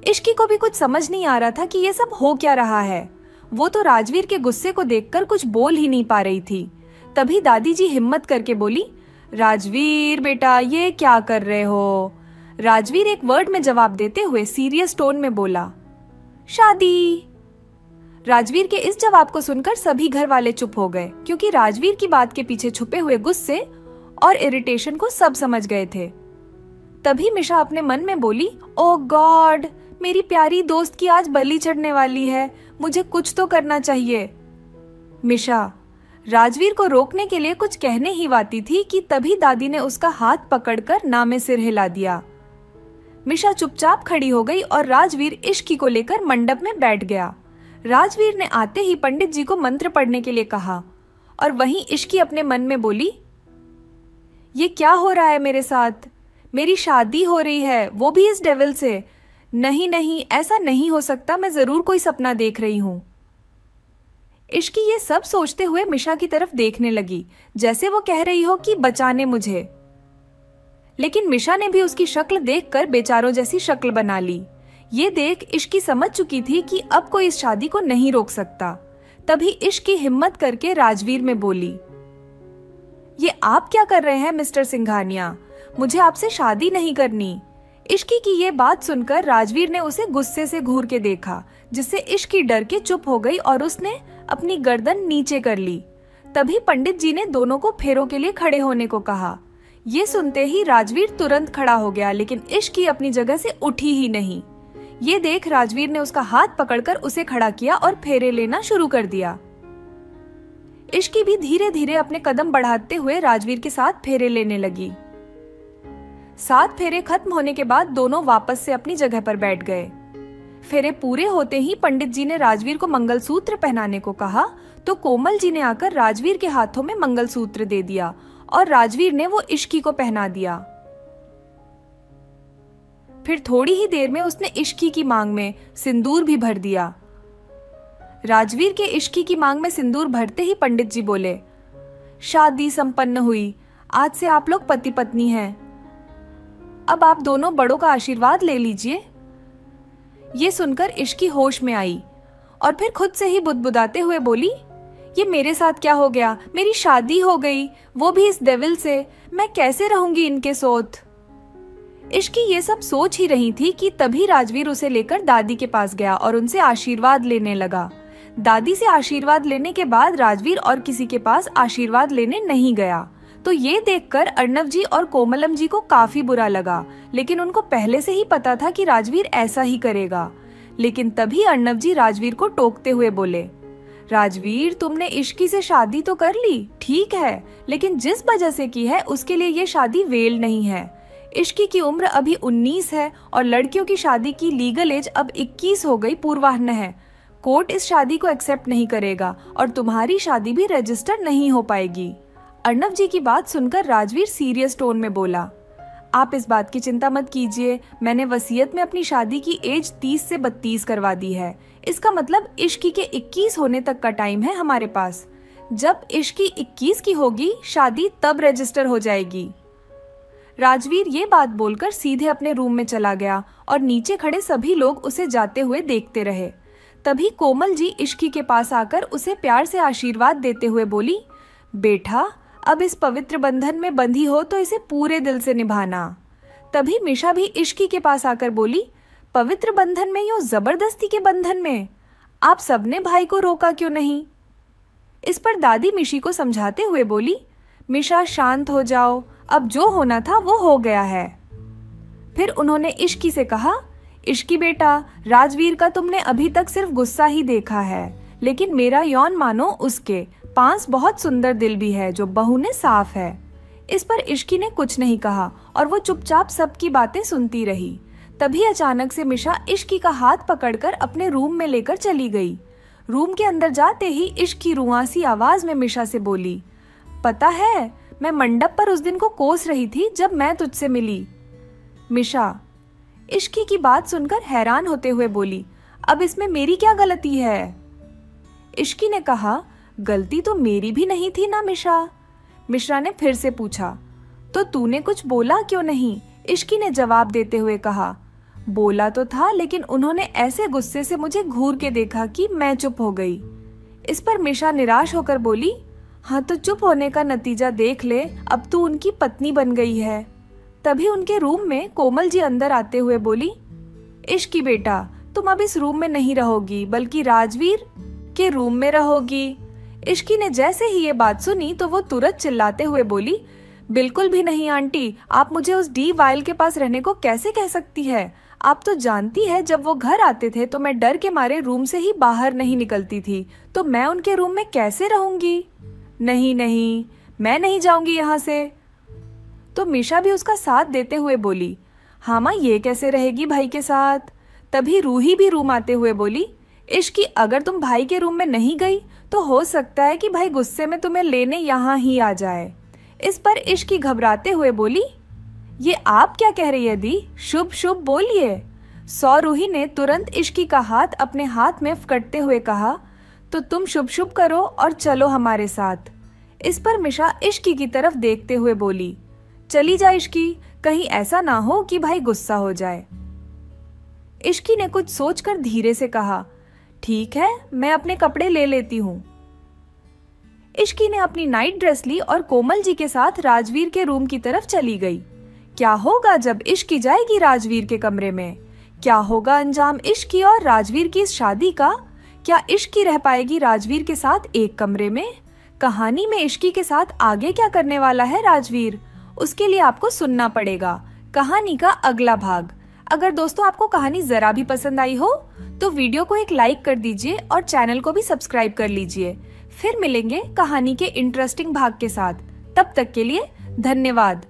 Speaker 3: इश्की को भी कुछ समझ नहीं आ रहा था कि ये सब हो क्या रहा है। वो तो राजवीर के गुस्से को देखकर कुछ बोल ही नहीं पा रही थी। तभी दादी जी हिम्मत करके बोली, राजवीर बेटा, ये क्या कर रहे हो? राजवीर एक वर्ड में जवाब देते हुए सीरियस टोन में बोला, शादी। राजवीर के इस जवाब को सुनकर सभी घर वाले चुप हो गए, क्योंकि राजवीर की बात के पीछे छुपे हुए गुस्से और इरिटेशन को सब समझ गए थे। तभी मिशा अपने मन में बोली, ओ गॉड, मेरी प्यारी दोस्त की आज बलि चढ़ने वाली है, मुझे कुछ तो करना चाहिए। मिशा राजवीर को रोकने के लिए कुछ कहने ही वाती थी कि तभी दादी ने उसका हाथ पकड़कर ना में सिर हिला दिया। मिशा चुपचाप खड़ी हो गई और राजवीर इश्की को लेकर मंडप में बैठ गया। राजवीर ने आते ही पंडित जी को मंत्र पढ़ने के लिए कहा और वहीं इश्की अपने मन में बोली, ये क्या हो रहा है मेरे साथ? मेरी शादी हो रही है, वो भी इस डेविल से। नहीं नहीं, ऐसा नहीं हो सकता, मैं जरूर कोई सपना देख रही हूं। इश्की ये सब सोचते हुए मिशा की तरफ देखने लगी, जैसे वो कह रही हो कि बचाने मुझे। लेकिन मिशा ने भी उसकी शक्ल देखकर बेचारों जैसी शक्ल बना ली। ये देख इश्की समझ चुकी थी कि अब कोई इस शादी को नहीं रोक सकता। तभी इश्की हिम्मत करके राजवीर में बोली, ये आप क्या कर रहे हैं मिस्टर सिंघानिया? मुझे आपसे शादी नहीं करनी। इश्की की ये बात सुनकर राजवीर ने उसे गुस्से से घूर के देखा, जिससे इश्की डर के चुप हो गई और उसने अपनी गर्दन नीचे कर ली। तभी पंडित जी ने दोनों को फेरों के लिए खड़े होने को कहा। ये सुनते ही राजवीर तुरंत खड़ा हो गया, लेकिन इश्की अपनी जगह से उठी ही नहीं। ये देख राजवीर ने उसका हाथ पकड़कर उसे खड़ा किया और फेरे लेना शुरू कर दिया। इश्की भी धीरे धीरे अपने कदम बढ़ाते हुए राजवीर के साथ फेरे लेने लगी। 7 फेरे खत्म होने के बाद दोनों वापस से अपनी जगह पर बैठ गए। फेरे पूरे होते ही पंडित जी ने राजवीर को मंगलसूत्र पहनाने को कहा, तो कोमल जी ने आकर राजवीर के हाथों में मंगलसूत्र दे दिया और राजवीर ने वो इश्की को पहना दिया। फिर थोड़ी ही देर में उसने इश्की की मांग में सिंदूर भी भर दिया। राजवीर के इश्की की मांग में सिंदूर भरते ही पंडित जी बोले, शादी संपन्न हुई, आज से आप लोग पति पत्नी हैं। अब आप दोनों बड़ों का आशीर्वाद ले लीजिए। ये सुनकर इश्की होश में आई और फिर खुद से ही बुदबुदाते हुए बोली, ये मेरे साथ क्या हो गया? मेरी शादी हो गई, वो भी इस डेविल से। मैं कैसे रहूंगी इनके सोत? इश्की ये सब सोच ही रही थी कि तभी राजवीर उसे लेकर दादी के पास गया और उनसे आशीर्वाद लेने लगा। दादी से आशीर्वाद लेने के बाद राजवीर और किसी के पास आशीर्वाद लेने नहीं गया। तो ये देखकर अर्णव जी और कोमलम जी को काफी बुरा लगा, लेकिन उनको पहले से ही पता था कि राजवीर ऐसा ही करेगा। लेकिन तभी अर्णव जी राजवीर को टोकते हुए बोले, राजवीर तुमने इश्की से शादी तो कर ली, ठीक है, लेकिन जिस वजह से की है उसके लिए ये शादी वेल नहीं है। इश्की की उम्र अभी 19 है और लड़कियों की शादी की लीगल एज अब 21 हो गई, पूर्वाह्न है। कोर्ट इस शादी को एक्सेप्ट नहीं करेगा और तुम्हारी शादी भी रजिस्टर नहीं हो पाएगी। अर्णव जी की बात सुनकर राजवीर सीरियस टोन में बोला, आप इस बात की चिंता मत कीजिए, मैंने वसीयत में अपनी शादी की एज 30 से 32 करवा दी है। इसका मतलब इश्की के 21 होने तक का टाइम है हमारे पास। जब इश्की 21 की होगी शादी तब रजिस्टर हो जाएगी। राजवीर ये बात बोलकर सीधे अपने रूम में चला गया और नीचे खड़े सभी लोग उसे जाते हुए देखते रहे। तभी कोमल जी इश्की के पास आकर उसे प्यार से आशीर्वाद देते हुए बोली, बेटा अब इस पवित्र बंधन में बंधी हो तो इसे पूरे दिल से निभाना। तभी मिशा भी इश्की के पास आकर बोली, पवित्र बंधन में यूं जबरदस्ती के बंधन में आप सबने भाई को रोका क्यों नहीं? इस पर दादी मिशी को समझाते हुए बोली, मिशा शांत हो जाओ, अब जो होना था वो हो गया है। फिर उन्होंने इश्की से कहा, इश्की बेटा, राजवीर का तुमने अभी तक सिर्फ गुस्सा ही देखा है, लेकिन मेरा यौन मानो उसके पास बहुत सुंदर दिल भी है जो बहू ने साफ है। इस पर इश्की ने कुछ नहीं कहा और वो चुपचाप सबकी बातें सुनती रही। तभी अचानक से मिशा इश्की का हाथ पकड़कर अपने रूम में लेकर चली गई। रूम के अंदर जाते ही इश्की रुआसी आवाज में मिशा से बोली, पता है मैं मंडप पर उस दिन को कोस रही थी जब मैं तुझसे मिली। मिशा इश्की की बात सुनकर हैरान होते हुए बोली, अब इसमें मेरी क्या गलती है? इश्की ने कहा, गलती तो मेरी भी नहीं थी ना मिशा। मिश्रा ने फिर से पूछा, तो तूने कुछ बोला क्यों नहीं? इश्की ने जवाब देते हुए कहा, बोला तो था, लेकिन उन्होंने ऐसे गुस्से से मुझे घूर के देखा कि मैं चुप हो गई। इस पर मिशा निराश होकर बोली, हाँ तो चुप होने का नतीजा देख ले, अब तू उनकी पत्नी बन गई है। तभी उनके रूम में कोमल जी अंदर आते हुए बोली, इश्की बेटा तुम अब इस रूम में नहीं रहोगी बल्कि राजवीर के रूम में रहोगी। इश्की ने जैसे ही ये बात सुनी तो वो तुरंत चिल्लाते हुए बोली, बिल्कुल भी नहीं आंटी, आप मुझे उस डी वाइल के पास रहने को कैसे कह सकती है? आप तो जानती है जब वो घर आते थे तो मैं डर के मारे रूम से ही बाहर नहीं निकलती थी, तो मैं उनके रूम में कैसे रहूंगी? नहीं नहीं, मैं नहीं जाऊंगी यहाँ से। तो मिशा भी उसका साथ देते हुए बोली, हाँ माँ ये कैसे रहेगी भाई के साथ? तभी रूही भी रूम आते हुए बोली, इश्की अगर तुम भाई के रूम में नहीं गई तो हो सकता है कि भाई गुस्से में तुम्हें लेने यहाँ ही आ जाए। इस पर इश्की घबराते हुए बोली, ये आप क्या कह रही है दी? शुभ शुभ बोलिए। सौ रूही ने तुरंत इश्की का हाथ अपने हाथ में पकड़ते हुए कहा, तो तुम शुभ शुभ करो और चलो हमारे साथ। इस पर मिशा इश्की की तरफ देखते हुए बोली, चली जा इश्की, कहीं ऐसा ना हो कि भाई गुस्सा हो जाए। इश्की ने कुछ सोचकर धीरे से कहा, ठीक है मैं अपने कपड़े ले लेती हूँ। इश्की ने अपनी नाइट ड्रेस ली और कोमल जी के साथ राजवीर के रूम की तरफ चली गई। क्या होगा जब इश्की जाएगी राजवीर के कमरे में? क्या होगा अंजाम इश्की और राजवीर की इस शादी का? क्या इश्की रह पाएगी राजवीर के साथ एक कमरे में? कहानी में इश्की के साथ आगे क्या करने वाला है राजवीर? उसके लिए आपको सुनना पड़ेगा कहानी का अगला भाग। अगर दोस्तों आपको कहानी जरा भी पसंद आई हो तो वीडियो को एक लाइक कर दीजिए और चैनल को भी सब्सक्राइब कर लीजिए। फिर मिलेंगे कहानी के इंटरेस्टिंग भाग के साथ। तब तक के लिए धन्यवाद।